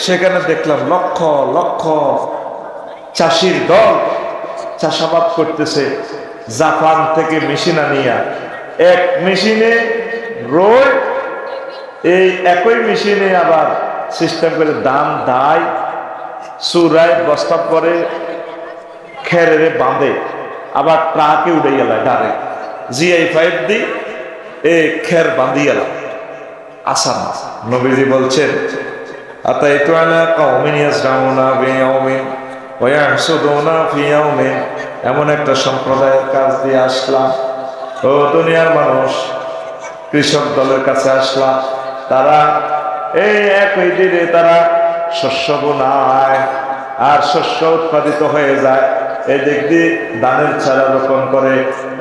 সেখানে দেখলাম লক্ষ লক্ষ চাষির দল চাষাবাদ করতেছে। জাপান থেকে মেশিন আনিয়া এক মেশিনে রোয়, এই একই মেশিনে আবার সিস্টেম করে দাম দায় চুরায় বস্তা পরে খেরে বাঁধে, আবার ট্রাকে উড়ে গেল ডাইরেক্ট GI5 দি এই খের বাঁধিয়ালা আসান। নবীজি বলছেন আতাইতু আলা কওমিন ইয়াসরাউনা বিয়াউমিন ওয়া ইয়াহসুদুনা ফি ইয়াউমিন, এমন একটা সম্প্রদায়ের কাছ দিয়ে আসলাম, ও দুনিয়ার মানুষ, কৃষক দলের কাছে আসলাম, তারা এই একই দিনে তারা শস্য বোনায় আর শস্য উৎপাদিত হয়ে যায়, এই দিক দিয়ে ধানের চারা রোপণ করে,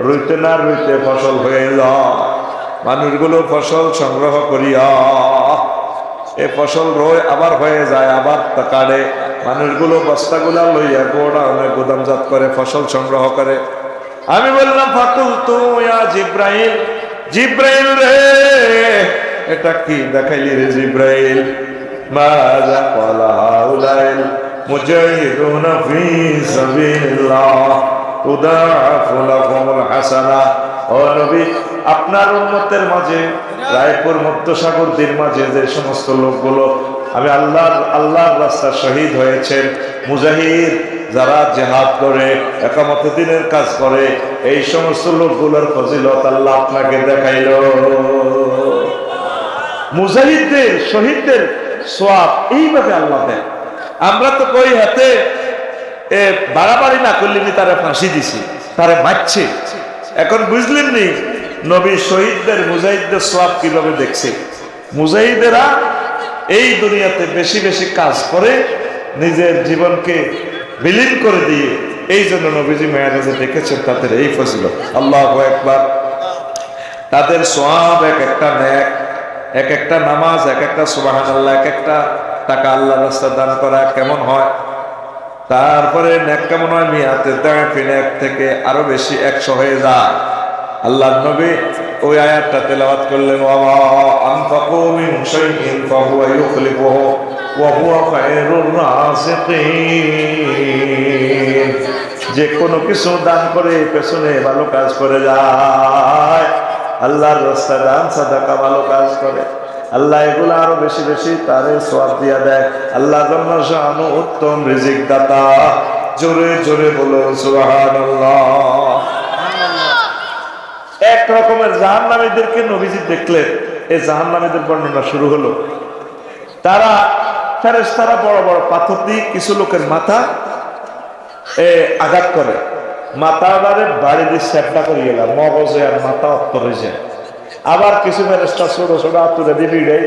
রুইতে না রুইতে ফসল হয়ে যায়, মানুষগুলো ফসল সংগ্রহ করিয়া এই ফসল রোয় আবার হয়ে যায়, আবার কাটে, মানুষগুলো বস্তাগুলা লইয়া গোডাউনে গুদামজাত করে ফসল সংগ্রহ করে। আমি বললাম ফাকুল তু ইয়া জিব্রাইল, জিব্রাইল রে এটা কি দেখাইলি রে জিব্রাইল? মাযা ক্বালা হাউলাইল মুজাহিদুনা ফি সাবিলিল্লাহ তুদাফু লাহুমুল হাসানা। ও নবী, আপনার উম্মতের মাঝে রায়পুর মধ্যসাগরদের মাঝে যে সমস্ত লোকগুলো আমি আল্লাহর রাস্তায় শহীদ হয়েছেন, মুজাহিদ যারা জিহাদ করে একামতে দিনের কাজ করে, এই সমস্ত লোকগুলোর ফজিলত আল্লাহ আপনাকে দেখাইল। মুজাহিদদের শহীদদের সওয়াব এইভাবে আল্লাহ দেয়। আমরা তো কই হাতে বাড়াবাড়ি না করলে তারা ফাঁসি দিছি, তারা মারছে। এখন বুঝলেন নি নবী শহীদদের মুজাহিদদের সওয়াব কিভাবে দেখছে। মুজাহিদেরা এই দুনিয়াতে বেশি বেশি কাজ করে নিজের জীবনকে বিলীন করে দিয়ে, এই জন্য নবীজি মেরাজে দেখেছেন তাদের এই ফজিলত। আল্লাহু আকবার। তাদের সওয়াব এক একটা নেক, এক একটা নামাজ, এক একটা সুবহানাল্লাহ, এক একটা টাকা আল্লাহর রাস্তায় দান করা কেমন হয়। তারপরে নেক কেমন হয়, মিয়াতে দাফিন, এক থেকে আরো বেশি 100 হয়ে যায়। আল্লাহর নবী ওই আয়াতটা তেলাওয়াত করলেন, ওয়া মা আনফাকু মিন শাইইন ফাহুয়া ইউখলিফুহু ওয়া হুয়া খায়রুর রাযিকিন। যে কোনো কিছু দান করে পেছনে ভালো কাজ করে যায়, আল্লাহর রাস্তায় দান সাদাকা ভালো কাজ করে, আল্লাহ এগুলো আরো বেশি বেশি তারে সওয়াব দিয়া দেয়। আল্লাহ জাল্লা শানু উত্তম রিজিক দাতা। জোরে জোরে বলো সুবহানাল্লাহ। এক রকমের জাহান্নামীদেরকে নবীজি দেখলেন। এই জাহান্নামীদের বর্ণনা শুরু হলো। তারা ফেরেশতারা বড় বড় পাথর দিয়ে কিছু লোকের মাথা আঘাত করে, মাথা বাড়ি দিয়ে সেপটা করে গেলাম, মগজে আর মাথা অত্তরে যায়। আবার কিছু ফেরেশতা ছোট ছোট আতুরে দিয়ে ভিড়ে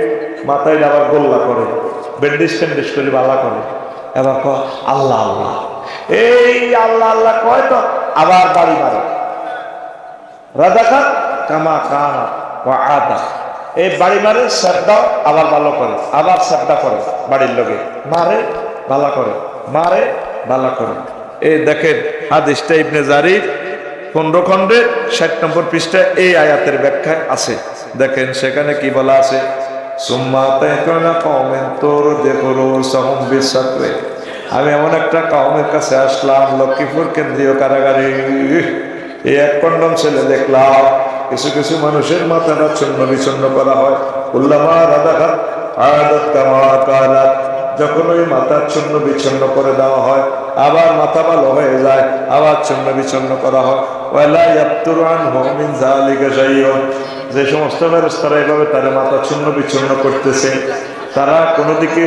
মাথায় আবার গোল্লা করে, ব্যান্ডেজ ট্যান্ডেজ করে বালা করে। এবার আল্লাহ আল্লাহ, এই আল্লাহ আল্লাহ কয় তো আবার বাড়ি মারে। রাজাকা কামা কানা ওয়া আদা, এই বাড়ি মারে, সেপদাও আবার ভালো করে, আবার সেপদা করে, বাড়ির লোকে মারে ভালো করে, মারে ভালো করে। এই দেখেন হাদিসটা ইবনে জারির 15 খণ্ডে 60 নম্বর পৃষ্ঠায় এই আয়াতের ব্যাখ্যা আছে। দেখেন সেখানে কি বলা আছে, সুম্মা তাইকানা কওমেন তোর দেখুরু সাহুম বিসাকরে। আমি এমন একটা কওমের কাছে আসলাম, লক্ষ্মীপুর কেন্দ্রীয় কারাগারে। এই এক কন্ডম ছেলে দেখলাম, কিছু কিছু মানুষের মাথাটা চূর্ণ বিচূর্ণ করা হয়। উল্লামা রাদাখাত আয়াদাত কামা কানাত, যখন ওই মাথা চূর্ণ বিচূর্ণ করে দেওয়া হয়, আবার মাথা ভালো হয়ে যায়, আবার চূর্ণ বিচূর্ণ করা হয়। ওয়ালা ইয়াবতুরু আনহু মিন যালিকা শাইউন, যে সমস্ত ফেরেশতারা এভাবে তার মাথা চূর্ণ বিচূর্ণ করতেছে, তারা কোনো দিকে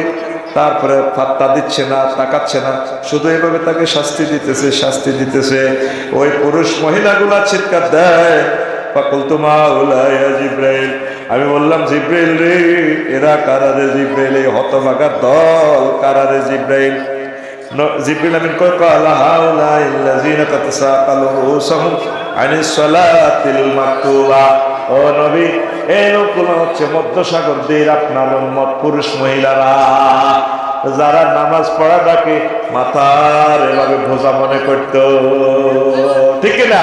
তারপরে পাত্তা দিচ্ছে না, তাকাচ্ছে না, শুধু এভাবে তাকে শাস্তি দিতেছে, শাস্তি দিতেছে। ওই পুরুষ মহিলাগুলা চিৎকার দেয়, ফাকুলতু মা উলাইয়া জিব্রাইল, আমি বললাম জিব্রাইল রে, এরা কারা রে জিব্রাইল, এই হতভাগার দল কারা রে জিব্রাইল। জিব্রাইল আমিন কয় ক্বালা হাউলাইল্লাযিনা তাতাসাকালু রুসুহুম আনিস সালাতিল মাকতুবা। ও নবী, এই লোকগুলো হচ্ছে মধ্যসাগর দের আপনার উম্মত, পুরুষ মহিলারা, যারা নামাজ পড়াটাকে মাথার এভাবে বোঝা মনে করতো। ঠিক না?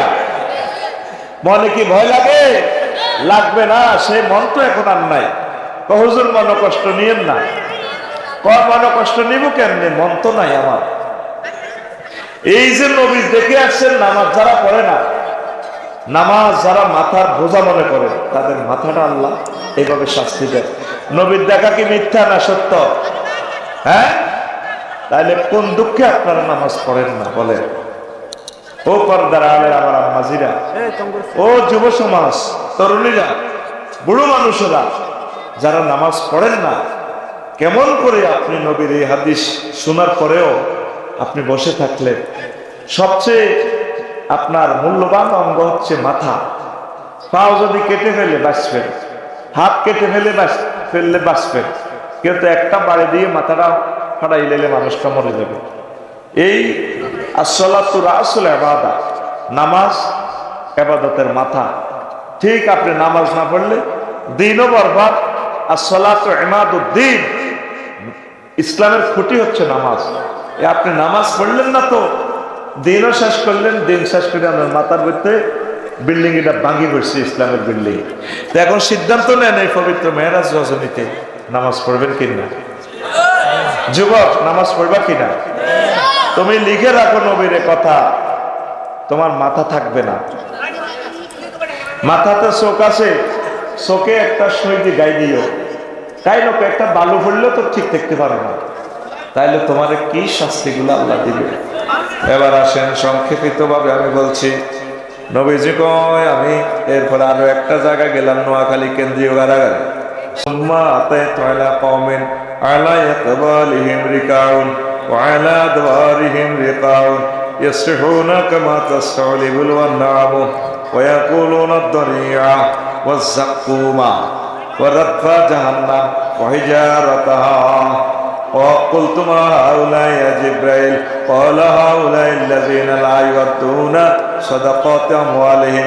মনে কি ভয় লাগে? লাগবে না, সে মন তো এখন আর নাই। হুজুর মন কষ্ট নিয়েন না। মন কষ্ট নিব কেমনে, মন তো নাই আমার। এই যে নবী দেখে আসছেন, নামাজ যারা পড়ে না, নামাজ যারা মাথার বোঝা মনে করে, তাদের মাথাটা আল্লাহ এইভাবে শাস্তি দেয়। নবীর দেখা কি মিথ্যা না সত্য? হ্যাঁ, তাহলে কোন দুঃখে আপনারা নামাজ পড়েন না বলেন? ও পর্দার আলের আমার আম্মাজিরা, ও যুব সমাজ, তরুণীরা, বুড়ো মানুষেরা যারা নামাজ পড়েন না, কেমন করে আপনি নবীর এই হাদিস শোনার পরেও আপনি বসে থাকলেন? সবচেয়ে আপনার মূল্যবান অঙ্গ হচ্ছে মাথা। পাও যদি কেটে ফেলে বাঁচবেন, হাত কেটে ফেললে বাঁচবেন, কিন্তু একটা বাড়ি দিয়ে মাথাটা ফাটাই দিলে মানুষটা মরে যাবে। এই আসসালাতু রাসুল ইবাদা, নামাজ ইবাদতের মাথা। ঠিক আপনি নামাজ না পড়লে দিনও বরবাদ। আসসালাতু ইমাদুদ্দিন, ইসলামের খুঁটি হচ্ছে নামাজ। আপনি নামাজ পড়লেন না তো দিনও শেষ করলেন, দিন শেষ করে আমার মাথার ভিতরে বিল্ডিং এটা ভাঙি পড়ছে, ইসলামের বিল্ডিং। তো এখন সিদ্ধান্ত নেন এই পবিত্র মেরাজ রজনীতে নামাজ পড়বেন কিনা। যুবক, নামাজ পড়বা কিনা? তুমি লিখে রাখো নবীর কথা, তোমার মাথা থাকবে না। মাথাতে চোখ আছে, চোখে একটা সইদি গাই দিও, তাই লোক একটা বালু পড়লেও তো ঠিক থাকতে পারে না, তাইলে তোমার কি শাস্তিগুলো আল্লাহ দিবে। এবার আসেন সংক্ষেপিত ভাবে আমি বলছি। নবীজি কয়, আমি এরপরে আরো একটা জায়গা গেলাম, নোয়াখালী কেন্দ্রীয় কারাগারে। সুম্মা আতাইতু আলা কওমিন আলা ইয়াকবালিহিম রিকাউন ওয়া আলা আদবারিহিম রিকাউন ইয়াসরিহুনা কামা তাসতালিবুল ওয়ান্নামু ওয়া ইয়াকুলুনা ad-dari'a ওয়াজ-যাক্কুমা ওয়া রাদফা জাহান্নাম ওয়া হিজারাতাহা। وقلت ما هؤلاء يا جبريل؟ قال هؤلاء الذين لا يؤدون صدقات أموالهم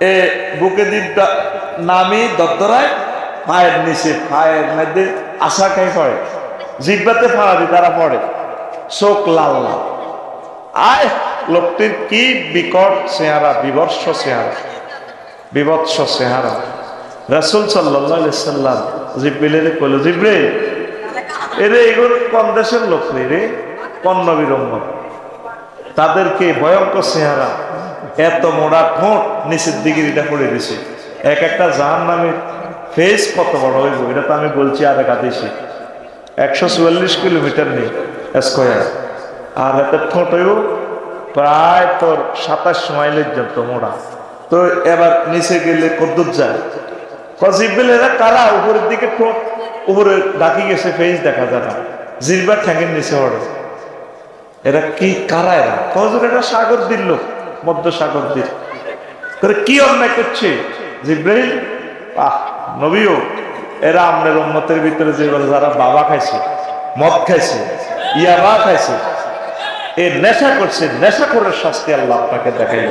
এ বুকে দিকটা নামি দরদরায় পায়ের নিচে পায়ের মধ্যে আশা খাই পড়ে, জিব্বাতে ফাড়া দি তারা পড়ে, চোখ লাল লাল। আয় লোকটির কি বিকট চেহারা, বিভৎস চেহারা, বিভৎস চেহারা। রাসূল সাল্লাল্লাহু আলাইহি সাল্লাম জিব্রিলের কইল, জিব্রিল এরে এগুলো কোন দেশের লোক রে, কোন নবীর উম্মত, তাদেরকে ভয়ঙ্কর চেহারা, এত মোড়া ঠোঁট, নিচের দিকে এটা পড়ে দিছে, এক একটা জাহান্নামের ফেস কত বড় হইব এটা তো আমি বলছি আর এক হাদিসে 144 কিলোমিটার নেই স্কয়ার, আর এত ঠোঁট হইব প্রায় তোর 27 মাইলের যত মোড়া। তো এবার নিচে গেলে কদ্দুর যায়, জিব্রিল এরা কারা, উপরের দিকে ঠোঁট উপরে ডাকি গেছে, ফেস দেখা যায় না, জিরবার ঠ্যাঙের নিচে পড়ে, এরা কি কারা, এরা কজর, এটা সাগর দিল, মধ্য সাগর দিল করে কি অন্যায় করছে জিব্রাইল। নবীও এরা আমাদের উম্মতের ভিতরে যে যারা বাবা খাইছে, মদ খাইছে, ইয়াবা খাইছে, এ নেশা করছে, নেশা করার শাস্তি আল্লাহ আপনাকে দেখাইল।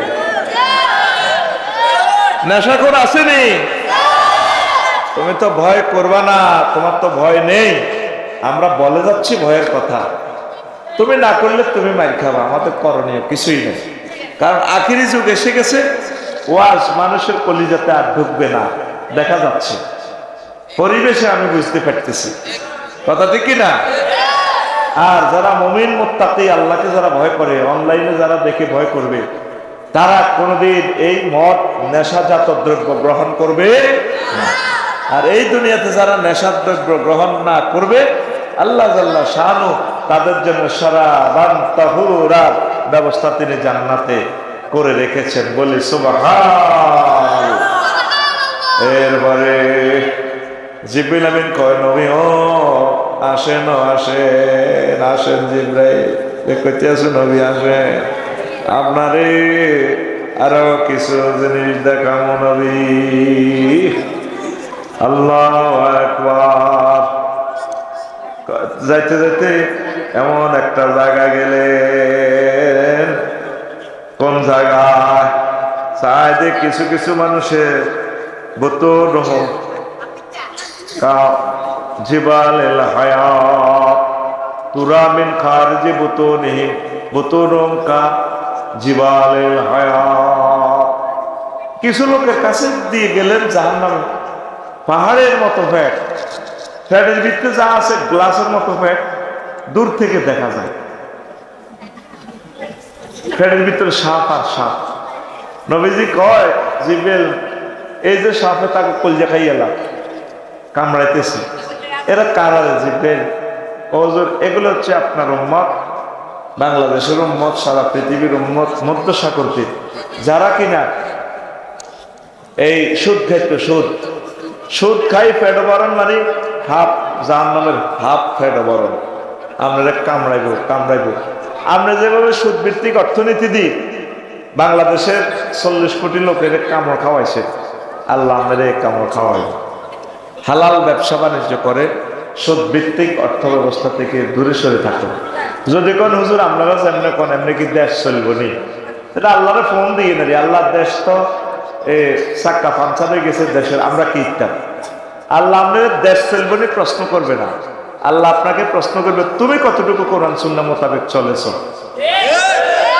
নেশা করে আসেনি, তুমি তো ভয় করবা না, তোমার তো ভয় নেই, আমরা বলে যাচ্ছি ভয়ের কথা, তুমি না করলে তুমি মাইর খাবা, আমাদের করণীয় কিছুই নেই। কারণ আখিরি যুগ এসে গেছে, ওয়াজ মানুষের কলিজাতে আর ঢুকবে না, দেখা যাচ্ছে পরিবেশে, আমি বুঝতে পারতেছি কথা ঠিক কিনা। আর যারা মুমিন মুত্তাকি, আল্লাহকে যারা ভয় করে, অনলাইনে যারা দেখে ভয় করবে, তারা কোনোদিন এই মদ নেশাজাত দ্রব্য গ্রহণ করবে না। আর এই দুনিয়াতে যারা নেশার দ্রব্য গ্রহণ না করবে, আল্লাহ জাল্লা শানু তাদের জন্য শারাবান তাহুরার ব্যবস্থা তিনি জান্নাতে করে রেখেছেন, বলি সুবহান। এরপরে জিবরিল আমিন কয়, নবী ও আসেন, আসেন, আসেন জিবরাইল, কইতে আছে নবী আসেন, আপনারে আরো কিছু জিনিস দেখাবো নবী। আল্লাহু আকবার। যাইতে যাইতে এমন একটা জায়গা গেলেন, কোন জায়গায়, চাইতে কিছু কিছু মানুষের বুতুন জিবাল হায়াত তুরা মিন খারিজি বুতুনিহিম বুতুনুম কা জিবাল হায়াত। কিছু লোকের কাছে দিয়ে গেলেন জাহান্নামে, পাহাড়ের মতো ফ্যাট, ফ্যাটের ভিতরে যা আছে গ্লাসের মতো ফ্যাট, দূর থেকে দেখা যায়, ফ্যাটের ভিতরে সাপ আর সাপ। নবীজি কয়, জিব্রাইল এই যে সাপে তাকে কলজা খাইয়ালাম, কামড়াইতেছে, এরা কারা জিব্রাইল? হুজুর এগুলো হচ্ছে আপনার উম্মত, বাংলাদেশের উম্মত, সারা পৃথিবীর উম্মত, মধ্য সাগরতীর যারা কিনা এই সুদ খাইতো, সুদ সুদ খাই পেট বরণ, মানে হাফ জাহান্নামের হাফ পেট বরণ, আপনারা কামড়াইব কামড়াইব। আমরা যেভাবে সুদ ভিত্তিক অর্থনীতি দিই, বাংলাদেশের 40 কোটি লোকের কামড় খাওয়াইছে, আল্লাহ আমাদের কামড় খাওয়াই। হালাল ব্যবসা বাণিজ্য করে সুদ ভিত্তিক অর্থ ব্যবস্থা থেকে দূরে সরে থাকুন। যদি কোন হুজুর আপনারা যেমনি কোন এমনি কি দেশ চলবো নি, এটা আল্লাহরে ফোন দিয়ে না, আল্লাহ দেশ তো চাক্কা পাঞ্চার হয়ে গেছে দেশের, আমরা কি ইত্যাদ। আল্লাহ আমাদের দেশ চলবো নি প্রশ্ন করবে না, আল্লাহ আপনাকে প্রশ্ন করবে তুমি কতটুকু কোরআন সুন্নাহ মোতাবেক চলেছ,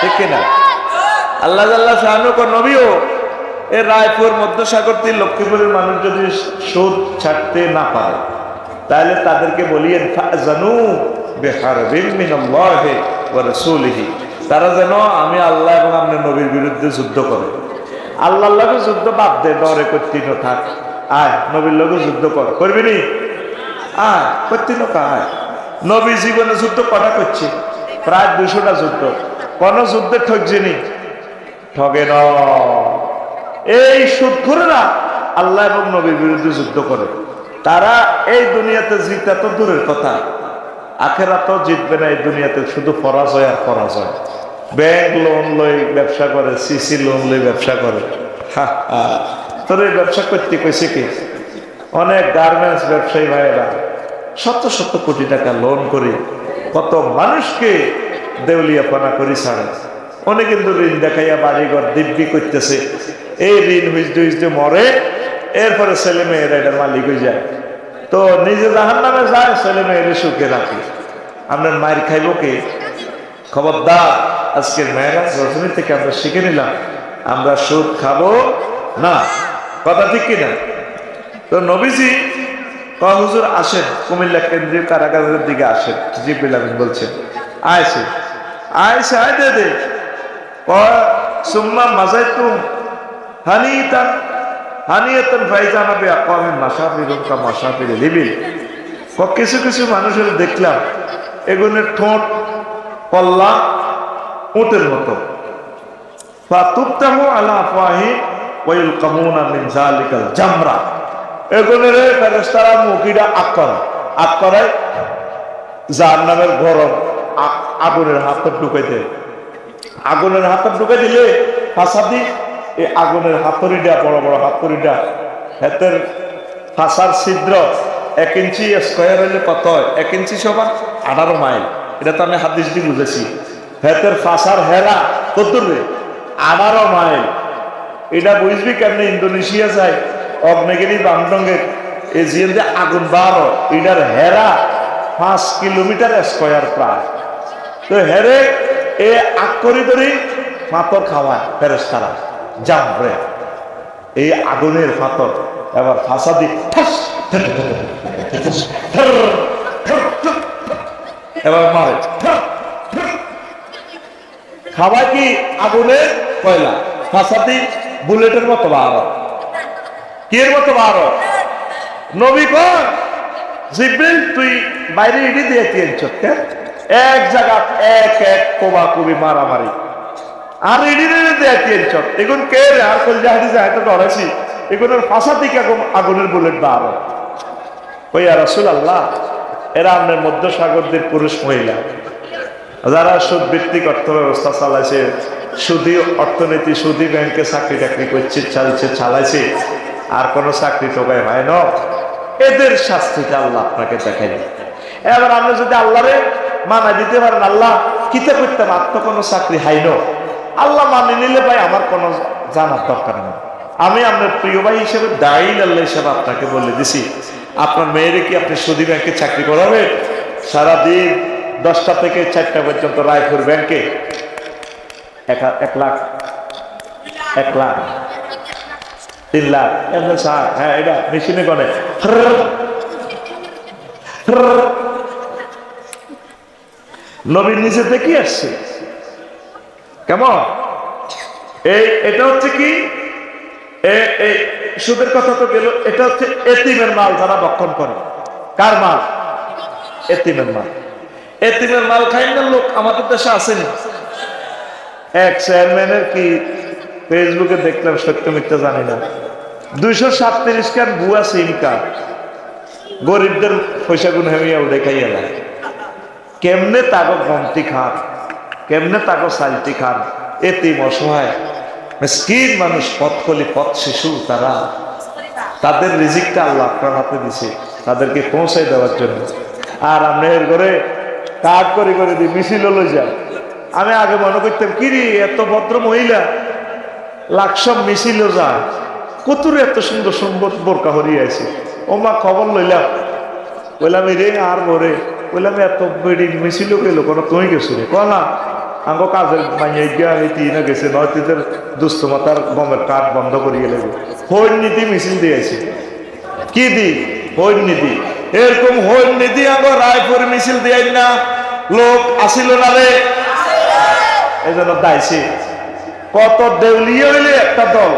ঠিক কিনা। আল্লাহ আল্লাহ শাহানু কর নবীও এই রায়পুর মধ্যসাগরতী লক্ষ্মীপুরের মানুষ যদি সুদ ছাড়তে না পারে, তাহলে তাদেরকে বলিয়েন ফাজানু বিহারবিন মিনাল্লাহি ওয়া রাসূলিহি, তারা যেন আমি আল্লাহ এবং আপনার নবীর বিরুদ্ধে যুদ্ধ করে। আল্লাহর লগে যুদ্ধ বাদ দে, ডরে কর্তিনো থাক, আয় নবীর লগে যুদ্ধ কর, করবি নি, আয় কর্তিনো আয়। নবী জীবনে যুদ্ধ কটা করছে? প্রায় 200টা যুদ্ধ। কোন যুদ্ধে ঠকছিনি? ঠগে ন। এই সুদখোরেরা আল্লাহ এবং নবীর বিরুদ্ধে যুদ্ধ করে, তারা এই দুনিয়াতে জিতা তো দূরের কথা, আখেরাতেও জিতবে না। এই দুনিয়াতে শুধু পরাজয় আর পরাজয়। ব্যাংক লোন লই ব্যবসা করে, সিসি লোন লই ব্যবসা করে। তোর এই ব্যবসা করতে কইছে কি? অনেক গার্মেন্টস ব্যবসায়ী ভাইয়েরা শত শত কোটি টাকা লোন করে কত মানুষকে দেউলিয়াপনা করি ছাড়ে। অনেক কিন্তু ঋণ দেখাইয়া বাড়িঘর দিব্যি করতেছে, এই ঋণ হুইজতে হুইজতে মরে, এরপরে ছেলে মেয়েরা এটার মালিক হয়ে যায়। তো নিজে জাহান্নামে যায়, ছেলে মেয়েরে সুখে রাখে। আপনার মায়ের খাইব কে? খবরদার, আজকের মেয়েরাজ রজনী থেকে আমরা শিখে নিলাম, আমরা সুদ খাবো না। কথা ঠিক কিনা? তো নবীজি হুজুর আসেন, কুমিল্লা কেন্দ্রীয় কারাগারের দিকে আসেন। জিবরিল আমিন বলছেন আয়সে আয়সে আয় দে দে সুম্মা মাজাইতুম হানিতান হানিয়াতান ফাইজানা বিআকওয়ামিন মাশাফিরুম কা মাশাফির লিবিল। কিছু কিছু মানুষের দেখলাম এগুলোর ঠোঁট পল্লা উটের মতো। ফাতুবতাহু আলা আফওয়াহি ওয়া ইলকামুনা মিন যালিকাল জামরা। এগুলোর ফেরেশতারা মুখিটা আক করায় জাহান্নামের গরম আগুনের হাতত ঢুকাই দেয়। আগুনের হাতত ঢুকাই দিলে ফাসাদি এই আগুনের হাতুড়িটা, বড় বড় হাতুড়িটা, হাতের ফাঁসার ছিদ্র 1 ইঞ্চি স্কোয়ার হলে কত হয়? 1 ইঞ্চি সমান 18 মাইল। এটা তো আমি হাদিস দিয়ে বুঝেছি। হাতের ফাঁসার হেরা কত রে? 18 মাইল। এটা বুঝবি কেমনে? ইন্দোনেশিয়া যায় অগ্নেগিরি বামডঙ্গের এজিয়ান যে আগুন বারো, এটার হেরা 5 কিলোমিটার স্কোয়ার প্রায়। তো হেরে এ আগ করি ধরি পাথর খাওয়ায় ফেরেশতারা জামরে, এই আগুনের পাথর। এবার ফাঁসা দি এবার মারে খাওয়ায় কি আগুনের কয়লা, ফাঁসাদি বুলেটের মতো বারো, কির মতো বারো। নবী কর জিবরিল তুই বাইরে ইডি দিয়ে চোখে এক জায়গা এক এক কোবা কবি মারামারি, আর ইডি দিয়ে চোখ এগুন কে রে? আর কল জাহাদি যায় তো ডরাইছি এগুলোর ফাঁসা দিকে আগুনের বুলেট বারো। ওই আর রাসূলুল্লাহ, এরা আমাদের মধ্য সাগরদের পুরুষ মহিলা যারা সুদ ভিত্তিক অর্থ ব্যবস্থা চালাইছে, সুদী অর্থনীতি, সুদী ব্যাংকে চাকরি টাকরি করছে, চালাইছে, আর কোনো চাকরি টোকায় হয় না, এদের শাস্তিটা আল্লাহ আপনাকে দেখাই। এবার আপনি যদি আল্লাহরে মানা দিতে পারেন, আল্লাহ কিতে করতে আর তো কোনো চাকরি হাইন, আল্লাহ মানে নিলে ভাই আমার কোনো জানার দরকার নেই। আমি আপনার প্রিয় ভাই হিসেবে, দায়ী আল্লাহ হিসেবে আপনাকে বলে দিছি, আপনার মেয়েরে কি আপনি সুদী ব্যাংকে চাকরি করাবেন? সারাদিন 10টা থেকে 4টা পর্যন্ত রায়পুর ব্যাংকে 1 লাখ 1 লাখ 3 লাখ এমনি স্যার। হ্যাঁ, এটা মেশিনে গনে নবীর নিচে দেখি আসছে কেমন। এটা হচ্ছে কি সুদের কথা তো গেল, এটা হচ্ছে এতিমের মাল যারা ভক্ষণ করে। কার মাল? এতিমের মাল। এতিমের মাল খাইনার লোক আমাদের দেশে আসেনি। এক চেয়ারম্যানের কি ফেসবুকে দেখলাম, সত্য মিথ্যা জানি না, 237 কান বুয়া সিম কার্ড গরিবদের পয়সা গুণ হেমিয়া উঠে খাইয়া লাগে। কেমনে তাগো গমতি খান, কেমনে তাগো সালতি খান। এতিম, অসহায়, মিসকিন মানুষ, পথকলি, পথ শিশু, তারা তাদের রিজিকটা আল্লাহ আপনার হাতে দিছে তাদেরকে পৌঁছাই দেওয়ার জন্য। আর আপনার ঘরে কাজ করে করে দিয়ে মিছিল লই যায়। আমি আগে মনে করতাম কিরি এত ভদ্র মহিলা লাকসব মিছিল যায়, কতুর এত সুন্দর সুন্দর বোরকা হরিয়ে আছে। ও মা খবর লইলাম, বললাম রে আর ভরে, বললাম এত বেড়ি মিছিল গেল কোনো তুই গেছো রে? কলা আঙ্গ কাজের মাইয়া গিয়া তিনা গেছে, নয় তিদের দুস্থ মাতার বমের কাঠ বন্ধ করিয়ে লাগবে। হইন নীতি মিছিল দিয়েছে, কি দি হইন নীতি, এরকম হইন নীতি আঙ্গ রায়পুর মিছিল দিয়ে না লোক আসিল না রে, এই জন্য দায়ছি। কত দেউলিয়ে হইলে একটা দল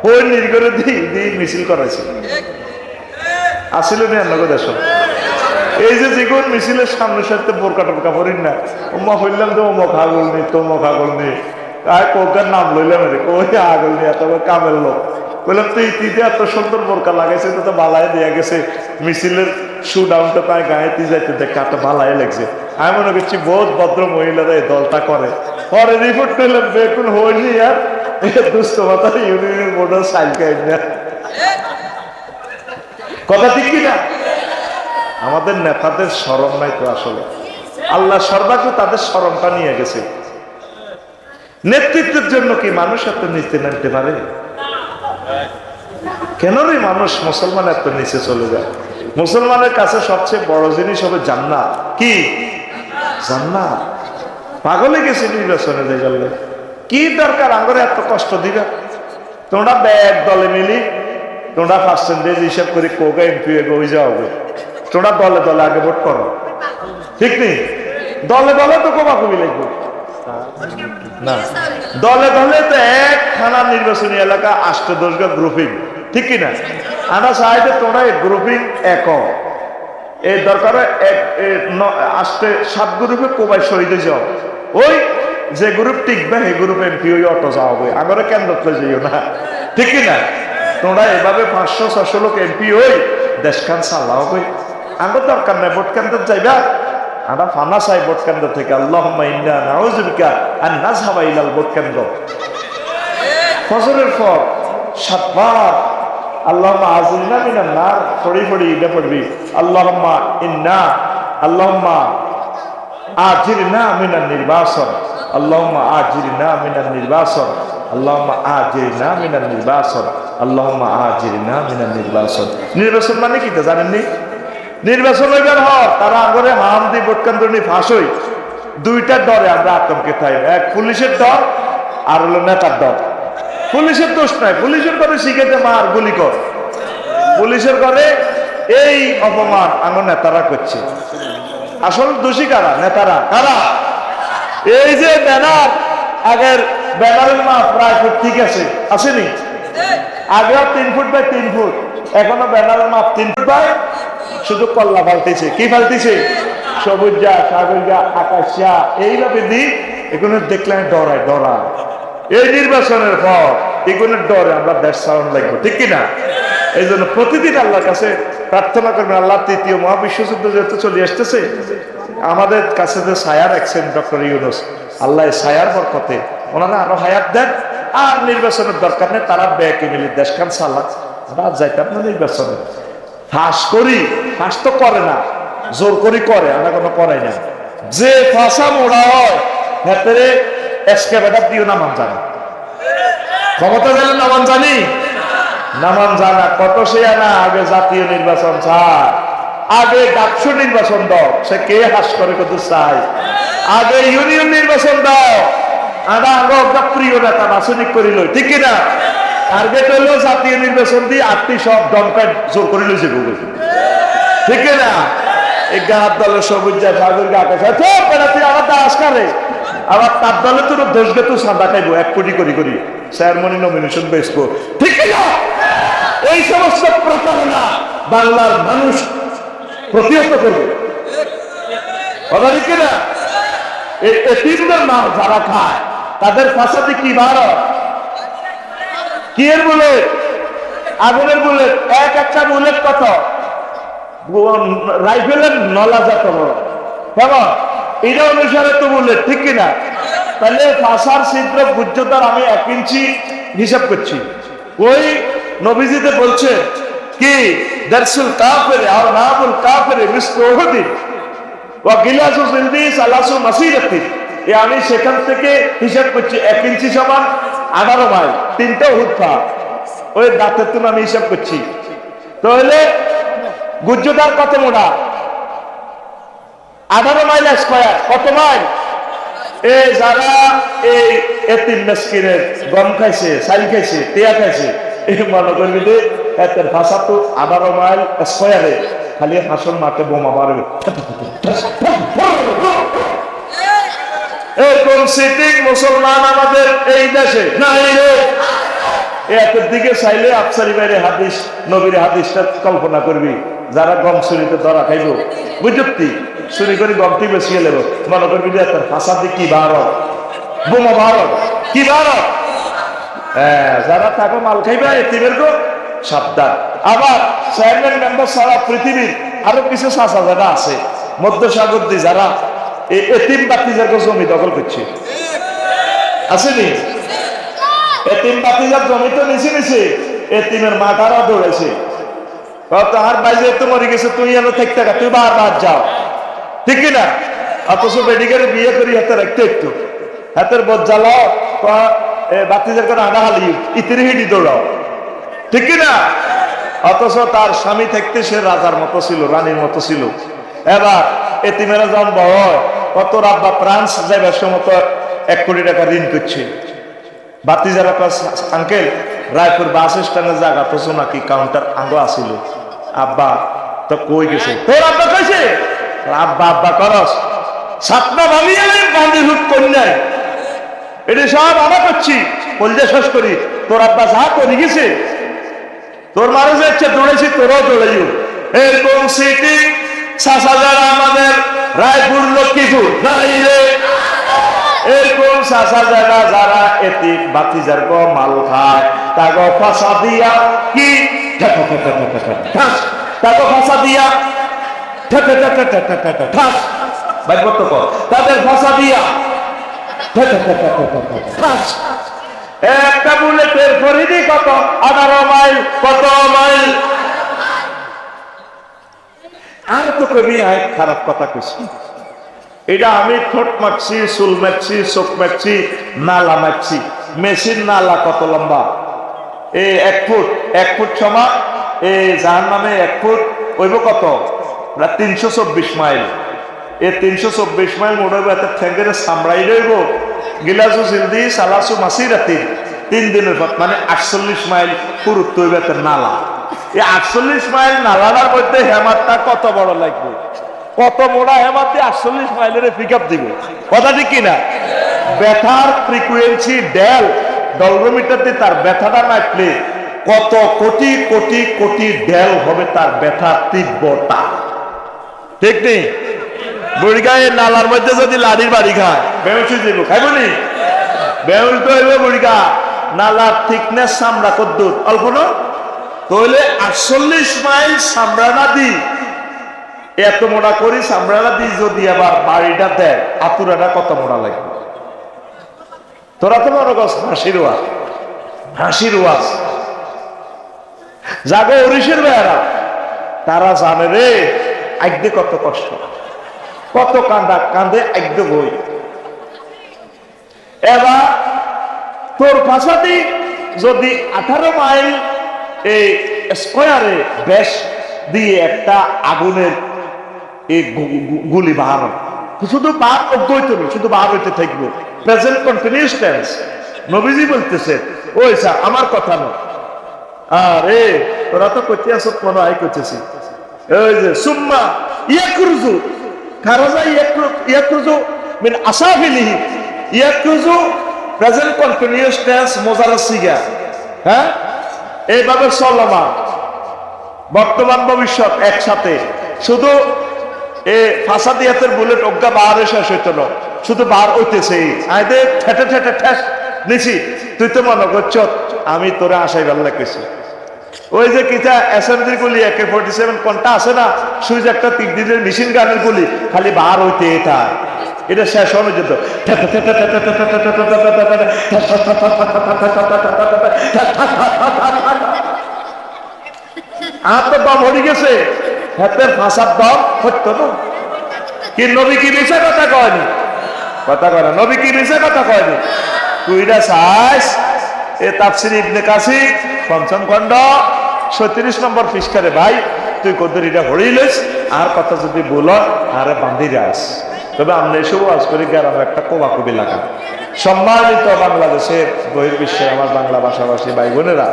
হইন নির্গরে দিয়ে মিছিল করাইছে, আসিল না নগদ দেশ। এই যে যেগুন মিছিলের সামনে সাথে বোরকা টোরকা পড়িন না, ওমা হইলাম তো অমক আগল নেই, তমক আগল নেই, কোকার নাম লইলাম রে, ওই আগল নেই, এত কামের লোক। বললাম তুই তিতে এত সুন্দর বোরকা লাগাইছে, তো বালাই দেয়া গেছে, মিছিলের শু ডাউনটা তাই গায়ে তি যাইতে দেখে এত বালাই লাগছে। আমি মনে করছি বহুত ভদ্র মহিলারা এই দলটা করে। পরে রিপোর্ট করলাম বেকুন হইনি আর দুস্থ মাতার ইউনিয়নের বোর্ডের সাইল খাই না। কথা ঠিক কিনা? আমাদের নেতাদের শরম নাই তো আসলে। আল্লাহ সর্বাগ্রে তাদের শরমটা নিয়ে গেছে। নেতৃত্বের জন্য কি মানুষ এত নিতে নামতে পারে? কেন রে মানুষ মুসলমান এত নিচে চলে যায়? মুসলমানের কাছে সবচেয়ে বড় জিনিস হবে জান্নাত। কি জান্নাত? পাগলে গেছে নির্বাচনে যাই, কি দরকার আঙ্গরে এত কষ্ট দিবে? তোমরা ব্যাগ দলে মিলি, তোমরা পার্সেন্টেজ হিসাব করে কোগা এমপি হয়ে যাওগে, তোমরা দলে দলে আগে ভোট করো, ঠিক নেই? দলে দলে তো কোবা কবি লাগবে না, দলে দলে তো এক থানা নির্বাচনী এলাকা 8-10 গ্রুপিং, ঠিক কিনা? আমরা চাইতে তোমরা গ্রুপিং এক এই দরকার 7 গ্রুপে কোবাই শহীদে যাও, ওই যে গ্রুপ টিকবে সেই গ্রুপ এমপি হয়ে অটো যাওয়া হবে, আগরে কেন্দ্রতে যাইও না, ঠিক কিনা? তোমরা এভাবে 500-600 লোক এমপি হই দেশখান চালা হবে। আমার দরকার নাই ভোট কেন্দ্র যাইবা, আমরা ফানা চাই ভোট কেন্দ্র থেকে। আল্লাহুম্মা ইন্না নাউযুবিকা আন নাযহাবা ইলাল ভোট কেন্দ্র। ফজরের পর 7 বার আল্লাহুম্মা আজিলনা মিনান নার পড়ি এটা পড়বি, আল্লাহুম্মা আজিরনা মিনান নির্বাসন, আল্লাহুম্মা আজিরনা মিনান নির্বাসন, আল্লাহুম্মা আজিরনা মিনান নির্বাসন, আল্লাহুম্মা আজিরনা মিনান নির্বাসন। নির্বাচন মানে কি তা জানেন নি? নির্বাচন হইবার হর তারা আগরে হাম দি ভোট কেন্দ্র নি ফাঁস হই, দুইটার ডরে আমরা আতঙ্কে থাই। এক পুলিশের ডর আর হলো নেতার ডর। পুলিশের দোষ নাই, পুলিশের করে শিখেছে মার গুলি কর, পুলিশের করে এই অপমান আমার নেতারা করছে। আসল দোষী কারা? নেতারা। কারা? এই যে ব্যানার, আগের ব্যানারের মাপ প্রায় ফুট ঠিক আছে, আসেনি? আগেও 3 ফুট বাই 3 ফুট, এখনো ব্যানারের মাপ 3 ফুট বাই, শুধু কল্লা ফালতেছে। কি ফালতেছে? সবুজা, সাগরজা, আকাশা, এইভাবে দিক এগুলো দেখলে ডরায়। এই নির্বাচনের পর এগুলোর ডরে আমরা দেশ চালানো লাগবো, ঠিক কিনা? এই জন্য প্রতিদিন আল্লাহর কাছে প্রার্থনা করবেন, আল্লাহ 3য় মহাবিশ্বযুদ্ধ যেহেতু চলে আসতেছে, আমাদের কাছে যে ছায়া রাখছেন ডক্টর ইউনূস, আল্লাহ ছায়ার বরকতে ওনারা আরো হায়াত দেন। আর নির্বাচনের দরকার নেই, তারা ব্যাকে মিলে দেশখান চালাক, রাত যাইতাম না নির্বাচনে। ফাঁস তো করে না, জোর করি করে, আমরা কোনো করাই না। যে ফাঁসা মোড়া হয় ভেতরে এসকেভেটার দিও নামান জানা, ক্ষমতা গেলে নামান জানি, নামান জানা কত সে আনা। আগে জাতীয় নির্বাচন চায়, আগে ডাকসু নির্বাচন দাও, সে কে হাস করে কত চাই। আগে ইউনিয়ন নির্বাচন দাও, আনা আগে প্রিয় নেতা নাচনিক করিল, ঠিক কিনা? টার্গেট হইলো জাতীয় নির্বাচন দিয়ে 8টি সব দমকায় জোর করিল যে, ঠিক কিনা? এই গাঁত দলের সবুজা সাগর আকাশ তুই আমার দাস করে, আবার তার দলে তোর দোষ গে তুই সাদা খাইবো 1 কোটি করি চেয়ারম্যান নমিনেশন বেসবো, ঠিক কিনা? এই সমস্ত প্রতারণা বাংলার মানুষ প্রতিহত করবে, কথা ঠিক কিনা? এই এতিমদের নাম যারা খায় তাদের ফাঁসাতে কি বার কি এর বুলেট, আগুনের বুলেট, একটা বুলেট কত? রাইফেলের নলা যত বড়, কেমন? এটা অনুসারে তো বুলেট, ঠিক কিনা? তাহলে ফাঁসার ছিদ্র গুজ্জতার আমি 1 ইঞ্চি হিসাব করছি। ওই নবীজিতে বলছে কি, দারসুল কাফির আর নাবুল কাফির মিসলু উহুদিন ওয়া গিলাসু জিলদি সালাসু মাসিরাতিন। আমি সেখান থেকে হিসাব করছি 1 ইঞ্চি সমান 18 মাইল, 3টা উহুদ পাহাড়। ওই দাঁতের তুলে আমি হিসাব করছি। তাহলে গুজ্জতার কত মোড়া? 18 মাইল স্কয়ার, কত মাইল? এই যারা এই এতিম মিসকিনের গম খাইছে, চাল খাইছে, টিয়া খাইছে, এই মনে করবি যে এতের ভাষা তো 18 মাইল স্কয়ারে খালি হাসন মাঠে বোমা মারবে। এরকম সিটিং মুসলমান আমাদের এই দেশে নাই রে। এতের দিকে চাইলে আফসারি বাইরে হাদিস, নবীর হাদিসটা কল্পনা করবি, যারা গম চুরিতে ধরা খাইব, বুঝতি চুরি করে গমটি বেশিয়ে নেব, মনে করবি যে এতের ভাষা দিয়ে কি ভারত, বোমা ভারত, কি ভারত। হ্যাঁ, যারা তাকে মাল খাইবে এতিমের গো সাবধান। আবার চেয়ারম্যান মেম্বার সারা পৃথিবীর আরো কিছু চাচা যারা আছে মধ্যসাগর দিয়ে, যারা এই এতিম বাতিজার জমি দখল করছে, আসেনি? এতিম বাতিজার জমি তো নিছে, এতিমের মাটারা দৌড়েছে, তাহার বাইরে তো মরে গেছে, তুই এনে থাকতে তুই বারবার যাও, ঠিক কিনা? অথচ মেডিকেলে বিয়ে করি হাতে রাখতে একটু হাতের বোধ জ্বালাও, বাতিজার করে আডা হালি ইতিরি হিডি দৌড়াও, ঠিক কিনা? অথচ তার স্বামী থাকতে সে রাজার মতো ছিল, রানীর মতো ছিল। এবার এতিমেরা যখন বড় হয়, কত আব্বা ফ্রান্স যাইবার সময় 1 কোটি টাকা ঋণ করছে। বাতিজারা আঙ্কেল রায়পুর বাস স্ট্যান্ডে জায়গা তো নাকি কাউন্টার আঙ্গো আসিল। আব্বা তো কই গেছে? তোর আব্বা কইছে? আব্বা আব্বা করস সাতনা ভাবিয়ে বান্ধি হুট করি নাই, এটা সব আমরা করছি, বলতে শেষ করি। তোর আব্বা যা করে গেছে, তোর মারা যাচ্ছে দৌড়েছি, তোরাও দৌড়াইও। এরকম সিটি চাচা যারা আমাদের রায়পুর লক্ষ্মীপুর নাইলে, এরকম চাচা যারা যারা এটি বাতিজার গো মাল খায়, তাকে ফাঁসা দিয়া কি তাকে ফাঁসা দিয়া ঠাস ভাই কত কর, তাদের ফাঁসা দিয়া ঠাস। একটা বুলেটের পরিধি কত? 18 মাইল। কত মাইল? আর তো কবি খারাপ কথা কইছি। এটা আমি ঠোঁট মারছি, চুল মারছি, চোখ মারছি, নালা মারছি। মেশিন নালা কত লম্বা? এই 1 ফুট, 1 ফুট সমান এই জাহান নামে 1 ফুট হইব কত? 324 মাইল। এই 324 মাইল মোড়ে ঠ্যাঙ্গের সামড়াই রইব গিলাসু জিলদি সালাসু মাসি রাতি 3 দিনের পর, মানে 48 মাইল পুরুত্ব হইবে নালা। এই 48 মাইল নালার মধ্যে হেমাতটা কত বড় লাগবে? কত বড় হেমাতে 48 মাইলের পিক আপ দিবে? কথা ঠিক কিনা? ব্যথার ফ্রিকুয়েন্সি ডেল ডলরোমিটার দিয়ে তার ব্যথাটা মাপলে কত কোটি কোটি কোটি ডেল হবে তার ব্যথার তীব্রতা। ঠিক নেই? বুড়িগাঁয়ের নালার মধ্যে যদি লাড়ির বাড়ি খায় বেউচি দিব, খাইব নি? বেউল তো হইব বুড়িগা। নালার থিকনেস চামড়া কদ্দুর? অল্প না? তাহলে 48 মাইল চামড়া না দি এত মোড়া করি চামড়া দি যদি আবার বাড়িটা দেয়, আতুরাটা কত মোড়া লাগবে? তোরা তো মনে করছ হাসির ওয়াজ, হাসির ওয়াজ। জাগো ওড়িশের বেড়া, তারা জানে রে আজকে কত কষ্ট, কত কান্দা কান্দে একদম বই। এবার তোর ভাষাটি যদি 18 মাইল এই স্কোয়ারে বেশ দিয়ে একটা আগুনের এই গুলি বাহার, শুধু বার অজ্ঞইত নয়, শুধু বার হইতে থাকবো। Present continuous tense. নবীজি বলতেছে ওই স্যার আমার কথা নয়। আরে তোরা তো করতে আসো, মনে হয় করতেছি। ওই যে সুম্মা ইয়াকরুজু খারাজা ইয়াকরুজু মিন আসাফিলিহি, ইয়াকরুজু প্রেজেন্ট কন্টিনিউয়াস টেন্স মোজারাস সিগা। হ্যাঁ, এইভাবে চলমান বর্তমান ভবিষ্যৎ একসাথে। শুধু এ ফাসাদিয়াতের বুলেট অজ্ঞা বাহারে শেষ হইতো না, শুধু বার হইতেছে। আইদে ঠেটে ঠেটে ঠেস নিছি, তুই তো মনে করছ আমি তোরা আশাই ভাল লাগতেছি। ওই যে কিতা এসএমজির গুলি AK-47 কোনটা আছে না, সুইচ একটা 3 দিনের মেশিন গানের গুলি খালি বার হইতে এটা এটা শেষ হওয়ার জন্য আর তো দম হয়ে গেছে। হাতের ফাঁসার দম হতো না কি? নবী কি মিশা কথা কয়নি? কথা কয় না, নবী কি মিশা কথা কয়নি? তুইরা চাইস এ তাফসির ইবনে কাসির ৫ম খণ্ড ৩৭ নম্বর পৃষ্ঠারে ভাই তুই কদ্দুরিটা হড়ি লইস, আর কথা যদি বল আরে বান্ধি যাস। তবে আমরা এসব আজ করি গ্রামে একটা কোবাকুবি লাগা। সম্মানিত বাংলাদেশের বহির্বিশ্বে আমার বাংলা ভাষাভাষী ভাই বোনেরা,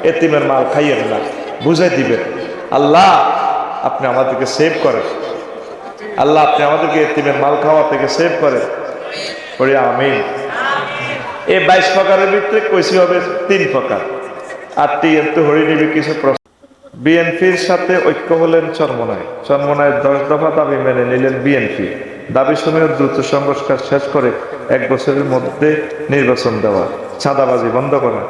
এতিমের মাল খাইয়েন না, বুঝাই দিবেন। আল্লাহ আপনি আমাদেরকে সেভ করেন, আল্লাহ আপনি আমাদেরকে এতিমের মাল খাওয়া থেকে সেভ করেন। পড়ি আমিন। এই 22 প্রকারের ভিতরে কইসি হবে 3 প্রকার। 8টি এত হরি নিবি কিছু প্রশ্ন। বিএনপির সাথে ঐক্য হলেন চরমনায়, চরমনায় 10 দফা দাবি মেনে নিলেন বিএনপি। দাবি সমূহ দ্রুত সংস্কার শেষ করে 1 বছরের মধ্যে নির্বাচন দেওয়া, চাঁদাবাজি বন্ধ করা,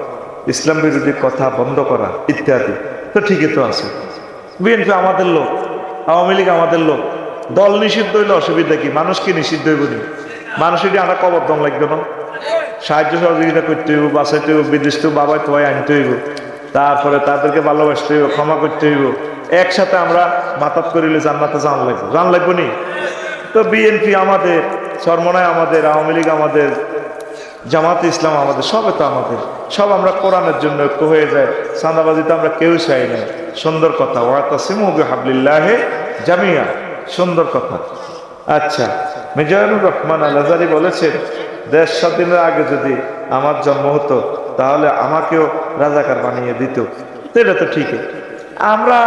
ইসলাম বিরোধী কথা বন্ধ করা ইত্যাদি। তো ঠিকই তো আছে। বিএনপি আমাদের লোক, আওয়ামী লীগ আমাদের লোক। দল নিষিদ্ধ হইলে অসুবিধা কি? মানুষ কি নিষিদ্ধ হইব নি? মানুষের আটা কবর দম লাগবে না? সাহায্য সহযোগিতা করতে হইব, বাঁচাইতে হইব, বিদেশ থেকে বাবাই তোয়াই আনতে হইব, তারপরে তাদেরকে ভালোবাসতে হইব, ক্ষমা করতে হইব। একসাথে আমরা মাতাত করিলে জান্নাতে জান লাগবে, জান লাগবে নি? তো বিএনপি আমাদের, চরমনায় আমাদের, আওয়ামী লীগ আমাদের, জামাতে ইসলাম আমাদের, সবে তো আমাদের, সব আমরা কোরআনের জন্য ঐক্য হয়ে যায়, চাঁদাবাজিতে আমরা কেউ চাই না। সুন্দর কথা, ওয়াতাসিমু বিহাবলিল্লাহি জামিয়া, সুন্দর কথা। আচ্ছা, মিজানুর রহমান আল আজহারি বলেছেন, দেশ স্বাধীনের আগে যদি আমার জন্ম হতো তাহলে আমাকেও রাজাকার বানিয়ে দিত। এটা তো ঠিকই। আমরা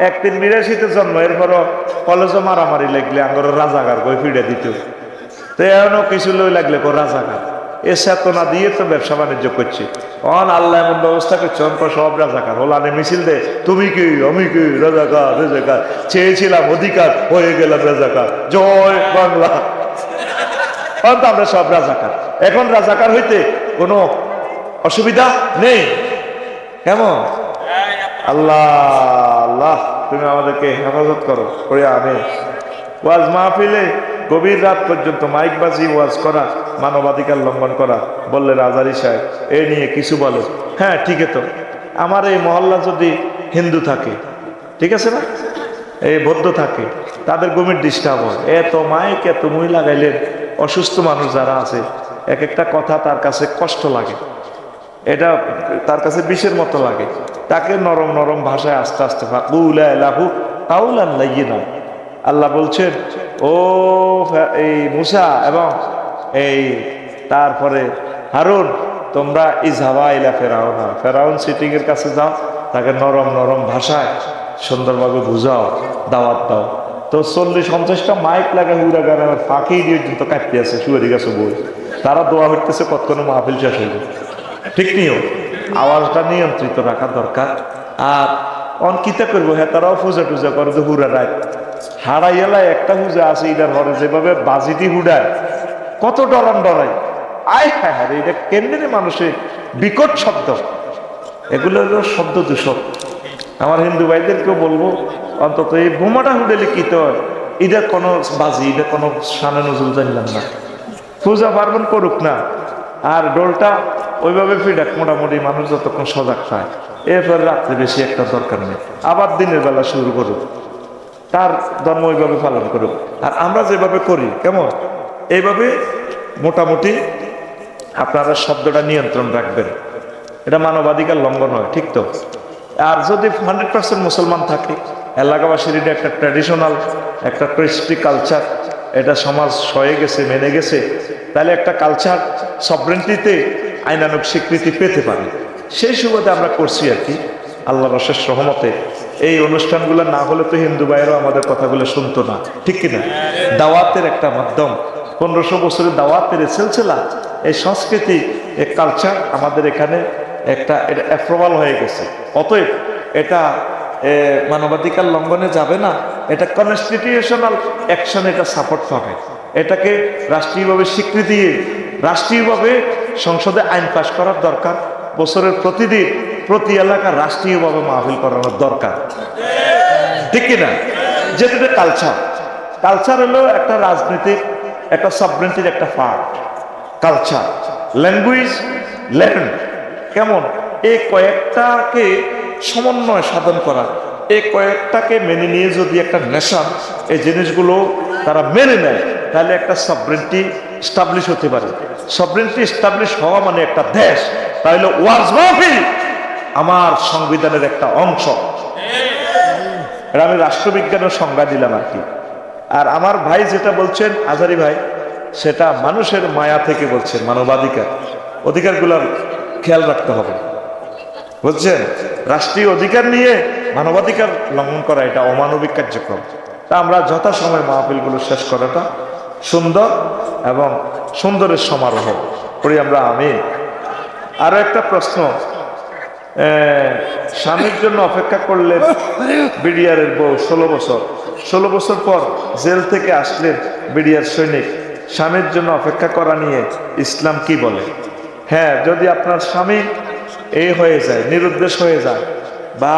1982-তে জন্ম, এরপরও কলেজে মারামারি লাগলে আমার রাজাকার বই ফিরে দিত। তো এখনো কিছু লই লাগলে রাজাকার, এ চেতনা দিয়ে তো ব্যবসা বাণিজ্য করছে। অন আল্লাহ এমন ব্যবস্থা করছে, অন্তর সব রাজাকার ওলানে মিছিল দে, তুমি কি আমি কি, রাজাকার রাজাকার, চেয়েছিলাম অধিকার, হয়ে গেলাম রাজাকার, জয় বাংলা। আমরা সব রাজাকার। এখন রাজাকার হইতে কোনো অসুবিধা নেই। কেমন? আল্লাহ আল্লাহ, তুমি আমাদেরকে হেফাজত করো করে। আমি ওয়াজ মাহফিলে গভীর রাত পর্যন্ত মাইকবাজি ওয়াজ করা মানবাধিকার লঙ্ঘন করা বললে আজহারী সাহেব এ নিয়ে কিছু বলে। হ্যাঁ ঠিক তো, আমার এই মহল্লা যদি হিন্দু থাকে, ঠিক আছে না, এই বৌদ্ধ থাকে, তাদের গভীর ডিস্টার্ব হয়। এত মাইক এত মই লাগাইলেন, অসুস্থ মানুষ যারা আছে এক একটা কথা তার কাছে কষ্ট লাগে, এটা তার কাছে বিষের মতো লাগে। তাকে নরম নরম ভাষায় আস্তে আস্তে আল্লাহ বলছেন, ও এই মুসা এবং এই তারপরে হারুন, তোমরা ইজহাবা ইলা ফেরাউন, ফেরাউন সিটিং এর কাছে যাও, তাকে নরম নরম ভাষায় সুন্দরভাবে বুঝাও, দাওয়াত দাও। তো 40-50টা মাইক লাগে হুড়া গান, আমার ফাঁকি দিয়ে কিন্তু কাটতে আছে, শুয়ে গেছে বই, তারা দোয়া হইতেছে কতক্ষণ মাহফিল শেষ হইবে। ঠিক নিও, আওয়াজটা নিয়ন্ত্রিত রাখা দরকার। আর অনকিতা করবো, হ্যাঁ তারাও পূজা টুজা করে যে হুড়া রায় হারাইয়ালায় একটা হুজা আছে, ইটার ঘরে যেভাবে বাজিটি হুডায়, কত ডরান ডরাই, আয় হ্যাঁ হ্যাঁ, এটা কেমনি মানুষের বিকট শব্দ, এগুলো হলো শব্দ দূষক। আমার হিন্দু ভাইদেরকেও বলবো, অন্তত এই বোমাটা হুডেলে কি তো এটা কোনো বাজি, এটা কোনো শানে নজরুল জানলাম না, পূজা পার্বণ করুক না, আর ডোলটা ওইভাবে ফিডাক, মোটামুটি মানুষ যতক্ষণ সজাগ পায়। এরপরে রাত্রে বেশি একটা দরকার নেই, আবার দিনের বেলা শুরু করুক, তার ধর্ম ওইভাবে পালন করুক। আর আমরা যেভাবে করি, কেমন এইভাবে মোটামুটি আপনারা শব্দটা নিয়ন্ত্রণ রাখবেন, এটা মানবাধিকার লঙ্ঘন হয়, ঠিক তো? আর যদি 100% মুসলমান থাকে, এলাকাবাসীর এটা একটা ট্র্যাডিশনাল, একটা কৃষ্টি কালচার, এটা সমাজ সয়ে গেছে, মেনে গেছে, তাহলে একটা কালচার সভরেন্টিতে আইনানুগ স্বীকৃতি পেতে পারে। সেই সুবাদে আমরা করছি আর কি, আল্লাহর অশেষ রহমতে। এই অনুষ্ঠানগুলো না হলে তো হিন্দু ভাইয়েরও আমাদের কথাগুলো শুনতো না, ঠিক কিনা? দাওয়াতের একটা মাধ্যম, 1500 বছরের দাওয়াতের সিলসিলা, এই সংস্কৃতি, এই কালচার আমাদের এখানে একটা এটা অ্যাপ্রুভাল হয়ে গেছে। অতএব এটা মানবাধিকার লঙ্ঘনে যাবে না, এটা কনস্টিটিউশনাল অ্যাকশন, এটা সাপোর্ট পাবে। এটাকে রাষ্ট্রীয়ভাবে স্বীকৃতি দিয়ে রাষ্ট্রীয়ভাবে সংসদে আইন পাশ করার দরকার। বছরের প্রতিদিন প্রতি এলাকা রাষ্ট্রীয়ভাবে মাহফিল করানোর দরকার, ঠিক কিনা? যেটা কালচার, কালচার হলো একটা রাজনীতির, একটা সভরেন্টির একটা পার্ট। কালচার, ল্যাঙ্গুয়েজ, ল্যান্ড, কেমন এই কয়েকটাকে সমন্বয় সাধন করা, এই কয়েকটাকে মেনে নিয়ে যদি একটা নেশন এই জিনিসগুলো তারা মেনে নেয়, তাহলে একটা সভরেন্টি স্টাবলিশ হতে পারে। সভরেন্টি স্টাবলিশ হওয়া মানে একটা দেশ, তাহলে ওয়াজ মাহফিল আমার সংবিধানের একটা অংশ। আমি রাষ্ট্রবিজ্ঞানের সংজ্ঞা দিলাম আর কি। আর আমার ভাই যেটা বলছেন আজহারী ভাই, সেটা মানুষের মায়া থেকে বলছেন, মানবাধিকার, অধিকারগুলোর খেয়াল রাখতে হবে, বুঝছেন? রাষ্ট্রীয় অধিকার নিয়ে মানবাধিকার লঙ্ঘন করা এটা অমানবিক কার্যক্রম। তা আমরা যথাসময় মাহফিলগুলো শেষ করাটা সুন্দর এবং সুন্দরের সমারোহ করি আমরা। আমি আরো একটা প্রশ্ন, স্বামীর জন্য অপেক্ষা করলেন বিডিআরের বউ 16 বছর পর জেল থেকে আসলেন বিডিআর সৈনিক, স্বামীর জন্য অপেক্ষা করা নিয়ে ইসলাম কি বলে? হ্যাঁ, যদি আপনার স্বামী এই হয়ে যায়, নিরুদ্দেশ হয়ে যায়, বা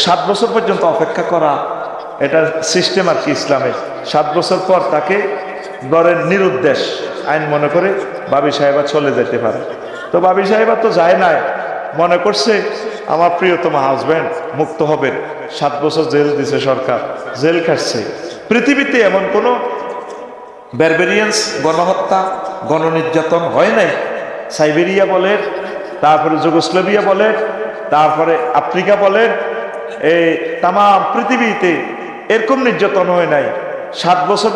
7 বছর পর্যন্ত অপেক্ষা করা, এটা সিস্টেম আর কি ইসলামের। 7 বছর পর তাকে ধরেন নিরুদ্দেশ আইন মনে করে বাবি সাহেবা চলে যেতে পারে। তো বাবি সাহেবা তো যায় নাই, মনে করছে আমার প্রিয়তম হাজব্যান্ড মুক্ত হবেন, 7 বছর জেল দিছে সরকার, জেল খাটছে। পৃথিবীতে এমন কোনো বারবেরিয়ান্স, গণহত্যা, গণনির্যাতন হয় নাই? সাইবেরিয়া বলেন, তারপরে যুগোস্লাভিয়া বলেন, তারপরে আফ্রিকা বলেন, এই তাম পৃথিবীতে এরকম নির্যাতন হয় নাই? 7 বছর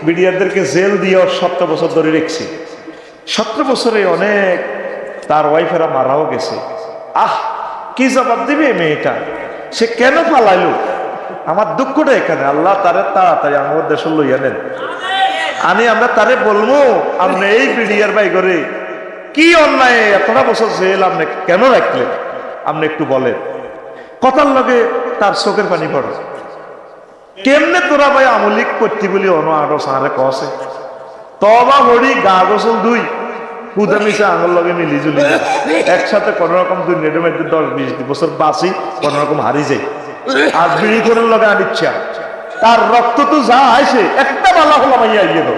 বিডিআরদেরকে জেল দিয়ে 17 বছর ধরে রেখেছি। 17 বছরে অনেক তার ওয়াইফেরা মারাও গেছে। কি জবাব দিবে মেয়েটা? সে কেন পালাইলো? আমার দুঃখটা এখানে। আল্লাহ তারে তাড়াতাড়ি আমার দেশে লইয়া নেন। আমরা তারে বলবো, আপনি এই বিডিআর বাই করে কি অন্যায় এতটা বছর জেল আপনি কেন রাখলেন? আপনি একটু বলেন। কথার লগে তার চোখের পানি পড়ে। কেমনে তোরা ভাই আমলিক করতি বলি অন আরো সারে কসে তবা হরি গা গোসল দুই হুদা মিশে আঙুল লগে মিলি জুলি একসাথে কোন রকম দুই নেটের মধ্যে 10-20 বছর বাঁচি কোন রকম হারি যায়। আর বিড়ি করে লগে আনিচ্ছা তার রক্ত তো যা আইছে একটা বালা হলো মাইয়া গেল।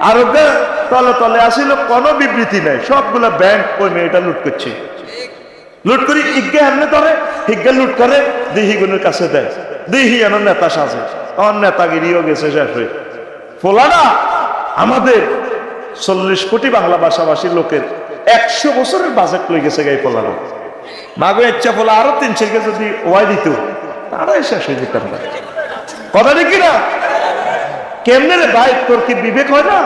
আর ওকে তলে তলে আসিল, কোনো বিবৃতি নাই। সবগুলা ব্যাংক ওই মেয়েটা লুট করছে। লুট করি ইজ্ঞে এমনি ধরে, হিজ্ঞে লুট করে দিহি গুনের কাছে দেয়। দিহি এন নেতা সাজে, আমার নেতাগিরিও গেছে শেষ হয়ে। ফোলানা আমাদের 40 কোটি বাংলা ভাষাভাষী লোকের 100 বছরের বাজেট লই গেছে গাই ফোলানা। মাগো ইচ্ছা ফোলা আরো 3 কে যদি ওয়াই দিত তারাই শেষ হয়ে যেতাম না। কথা দেখি না? কেমনে রে ভাই, তোর কি বিবেক হয় না?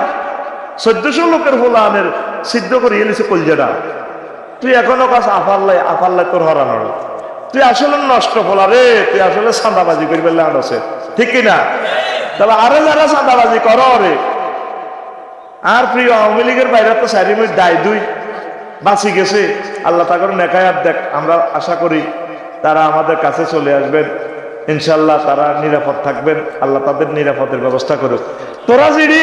1400 লোকের ফোলানের সিদ্ধ করে এলিছে কলজেরা। তুই এখনো কাজ আফাল্লাই তোর হরানোর। তুই আসলে নষ্ট ফলা রে, তুই আসলে চাঁদাবাজি করি ফেললে আনছে, ঠিক কিনা? তাহলে আরে যারা চাঁদাবাজি কর রে, আর প্রিয় আওয়ামী লীগের বাইরে তো সাইরিমির দায় দুই বাঁচি গেছে। আল্লাহ তাকে নেকায়াত দেখ। আমরা আশা করি তারা আমাদের কাছে চলে আসবেন ইনশাল্লাহ, তারা নিরাপদ থাকবেন। আল্লাহ তাদের নিরাপদের ব্যবস্থা করুক। তোরা যিনি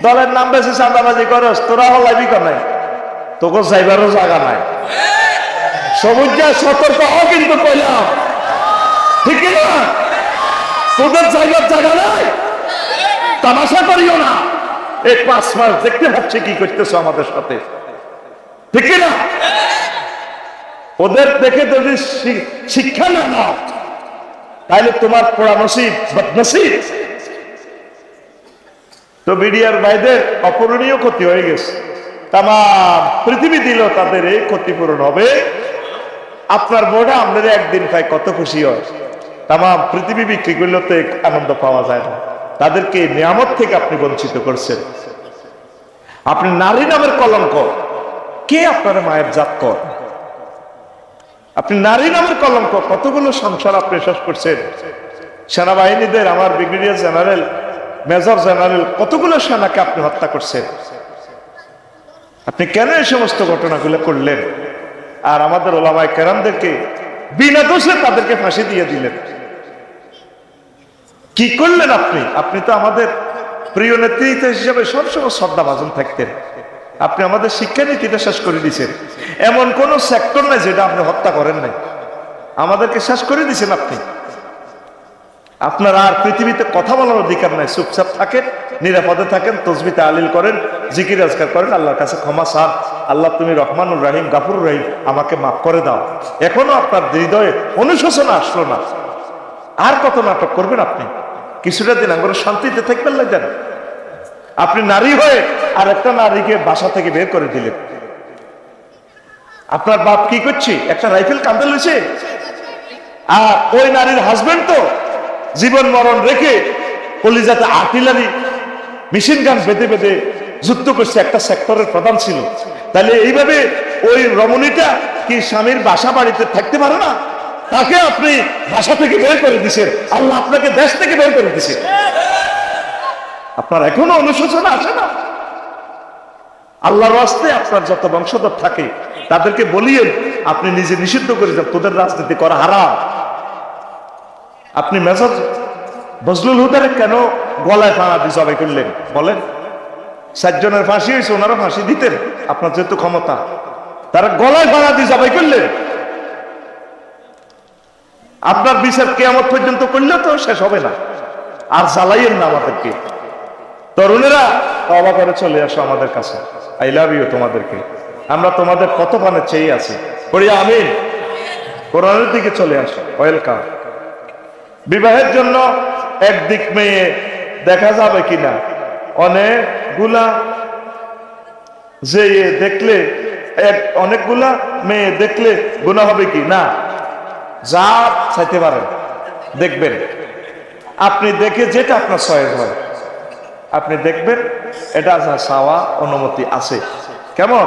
দলের নাম বেশি চাঁদাবাজি করস, তোরা হলাইবি কেন? তোকে যাইবারও জায়গা নাই। সবুজ সতর্ক হও কিন্তু কইলাম, ঠিক না? তোদের জায়গার জায়গা নাই, তামাশা করিও না। এই 5 মাস দেখতে পাচ্ছি কি করতেছো আমাদের সাথে, ঠিক না? ওদের দেখে যদি শিক্ষা না নাও তাহলে তোমার পোড়া নসিব বদনসিব। তো বিডিআর ভাইদের অপূরণীয় ক্ষতি হয়ে গেছে। তাম পৃথিবী দিল তাদের এই ক্ষতিপূরণ হবে। আপনার বোর্ডে আমাদের একদিন খাই কত খুশি হয়। তাম পৃথিবী বিক্রি করলে তো আনন্দ পাওয়া যায় না। তাদেরকে নিয়ামত থেকে আপনি বঞ্চিত করছেন। আপনি নারী নামের কলঙ্ক। কে আপনার মায়ের জাত কর? আপনি নারী নামের কলঙ্ক। কতগুলো সংসার আপনি শেষ করছেন। সেনাবাহিনীদের, আমার ব্রিগেডিয়ার জেনারেল, মেজর জেনারেল, কতগুলো সেনাকে আপনি হত্যা করছেন। আপনি কেন এই সমস্ত ঘটনাগুলো করলেন? আর আমাদের ওলামায়ে কেরামদেরকে বিনা দোষে তাদেরকে ফাঁসি দিয়ে দিলেন। কি করলেন আপনি? আপনি তো আমাদের প্রিয় নেতৃত্ব হিসেবে সবসময় শ্রদ্ধাভাজন থাকতেন। আপনি আমাদের শিক্ষানীতিটা শেষ করে দিয়েছেন। এমন কোন সেক্টর নাই যেটা আপনি হত্যা করেন নাই। আমাদেরকে শেষ করে দিয়েছেন আপনি। আপনার আর পৃথিবীতে কথা বলার অধিকার নাই। চুপচাপ থাকেন, নিরাপদে থাকেন, তসবিহ তাহলিল করেন, জিকির আজকার করেন, আল্লাহর কাছে ক্ষমা চান। আল্লাহ তুমি রহমানুর রহিম, গাফুরুর রহিম, আমাকে মাফ করে দাও। এখনো আপনার হৃদয়ে অনুশোচনা আসলো না। আর কত নাটক করবেন আপনি? কিছুটা দিন আমরা শান্তিতে থাকবেন না দেন। আপনি নারী হয়ে আর একটা নারীকে বাসা থেকে বের করে দিলেন। আপনার বাপ কি করছে? একটা রাইফেল কাঁধে লইছে। আর ওই নারীর হাজবেন্ড তো জীবন মরণ রেখে কলিজাতে আর্টিলারি মেশিন গান বেঁধে বেঁধে যুদ্ধ করছে। একটা সেক্টরের প্রধান ছিল। তাহলে এইভাবে ওই রমণীটা কি স্বামীর বাসা বাড়িতে থাকতে পারে না? তাকে আপনি বাসা থেকে বের করে দিছেন। আল্লাহ আপনাকে দেশ থেকে বের করে দিছেন। আপনার এখনো অনুশোচনা আসে না? আল্লাহর রাস্তে আপনার যত বংশধর থাকে তাদেরকে বলিয়েন আপনি নিজে নিষিদ্ধ করে যান, তোদের রাজনীতি করা হারাম। আপনি মেজর বজলুল হুদারে কেন গলায় ফাঁড়া দিয়ে জবাই করলেন বলেন? 7 জনের ফাঁসি হয়েছে, ওনারা ফাঁসি দিতেন। আপনার যেহেতু ক্ষমতা, তারা গলায় ফাঁড়া দিয়ে জবাই করলেন। আপনার বিচার কিয়ামত পর্যন্ত করলে তো শেষ হবে না। আর জ্বালাইয়েন না আমাদেরকে। তরুণেরা তওবা করে চলে আসো আমাদের কাছে। আই লাভ ইউ তোমাদেরকে। আমরা তোমাদের কত পানে চেয়ে আছি। পড়ি আমিন। কোরআনের দিকে চলে আসো। ওয়েলকাম। বিবাহের জন্য একদিক মেয়ে দেখা যাবে কিনা। অনেকগুলা যে দেখলে অনেকগুলা মেয়ে দেখলে গুনাহ হবে কি না, যা চাইতে পারেন দেখবেন। আপনি দেখে যেটা আপনার সয়েজ হয় আপনি দেখবেন, এটা চাওয়া অনুমতি আছে। কেমন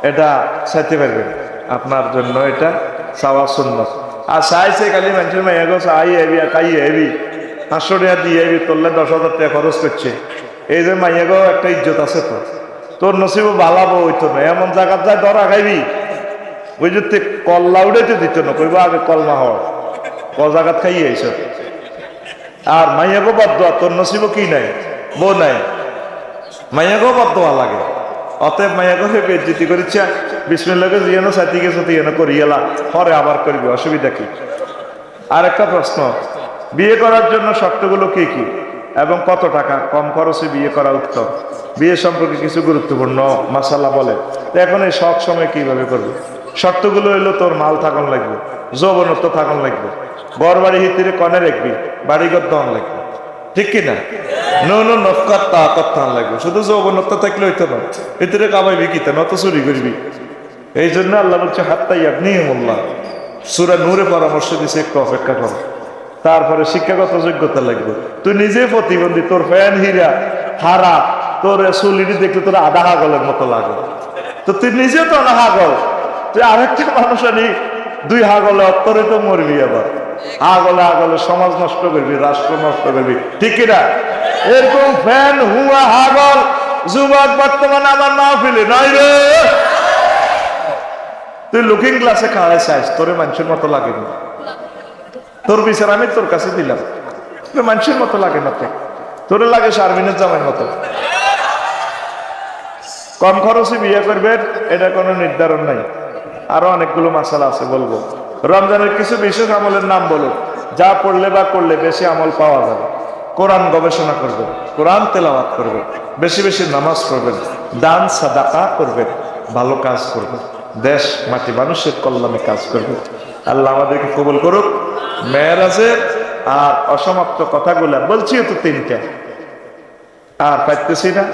এটা চাইতে পারবেন, আপনার জন্য এটা চাওয়া সুন্নাত। আর চাইছে খালি মানুষের মেয়ে গো চাই এবি খাই এবি 500 টাকা দিয়ে এবি তোরলে 10,000 টাকা খরচ করছে, এই যে মাইয়া গো একটা ইজ্জত আছে তো, তোর নসিব বালাবো হইতো না, এমন জায়গা যায় ধরা খাইবি ওই যে কল্লা উড়াইতে দিত না, কইবা আগে কলমা হওয়ার ক জায়গাত খাইয়ে আইস। আর মাইয়াগো বদোয়া, তোর নসিব কি নাই, বউ নাই, মাইয়াগো বদোয়া লাগে। অতএব মাইয়াগো হে বেজ্জিতি করেছে, বিসমিল্লাহকে জিয়ানো সাথী গেছো তুইয়ানো করিয়ালা, পরে আবার করবি, অসুবিধা কি। আর একটা প্রশ্ন, বিয়ে করার জন্য শর্তগুলো কি কি এবং কত টাকা কম খরচে বিয়ে করা উত্তম? বিয়ে সম্পর্কে কিছু গুরুত্বপূর্ণ মাসালা বলে। তো এখন এই সব সময় কিভাবে করবে? শর্তগুলো হইলো, তোর মাল থাকন লাগবে, যৌবনত্ব থাকন লাগবে, ঘর বাড়ি হিতিরে কনে রাখবি, বাড়িঘর দন লাগবে, ঠিক কিনা? নো নফকার তা করতাম লাগবে, শুধু যৌবনত্ব থাকলে হইতো না, হিতিরে কামাইবি কিতা, নত চুরি করবি। এই জন্য আল্লাহ বলছে হাত্তাই আপনি মোল্লা, সূরা নূরে পরামর্শ দিছে একটু অপেক্ষা করো। তারপরে শিক্ষাগত যোগ্যতা লাগবে। তুই নিজে প্রতিবন্ধী, তোর ফ্যান হীরা হারা, তোর চুলিটি দেখলে তোর আধা হাগলের মতো লাগে, তো তুই নিজে তো না হাগল, তুই আরেকটা মানুষ আনি 2 হাগলে অত্তরে তো মরবি, আবার আগলে সমাজ নষ্ট করবি, রাষ্ট্র নষ্ট করবি, ঠিক কিনা? এরকম ফ্যান হুয়া হাগল যুবক বর্তমানে আমার মাহফিলে নাই রে। তুই লুকিং গ্লাসে খাওয়াই চাইস, তোরে মানুষের মতো লাগে না, তোর বিচার আমি তোর কাছে দিলাম, মানুষের মতো লাগে না, তোরে লাগে শারমিনের জামাইয়ের মতো। কম খরচে বিয়ে করবেন এটা কোনো নির্ধারণ নাই, আরো অনেকগুলো মাসালা আছে বলবো। রমজানের কিছু বিশেষ আমলের নাম বলো, যা পড়লে বা করলে বেশি আমল পাওয়া যাবে। কোরআন গবেষণা করবেন, কোরআন তেলাওয়াত করবেন, বেশি বেশি নামাজ পড়বেন, দান সাদাকা করবেন, ভালো কাজ করবেন, দেশ মাটি মানুষের কল্যাণে কাজ করবেন। আল্লাহ আমাদেরকে কবুল করুক। মেরাজের আর অসমাপ্ত কথাগুলা বলছি তো 3টা, আর পাইতেছি না,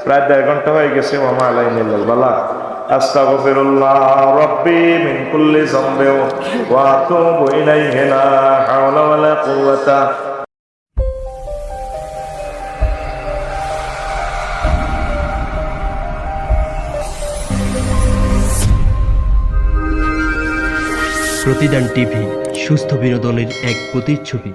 প্রায় 1.5 ঘন্টা হয়ে গেছে। ওমা আলাইহিল বালাগ। আস্তাগফিরুল্লাহ রাব্বি মিন কুল্লি যামবিন ওয়া আতুবু ইলাইহি লা হাওলা ওয়ালা কুওয়াতা। প্রতিদান টিভি, সুস্থ বিনোদনের এক প্রতিচ্ছবি।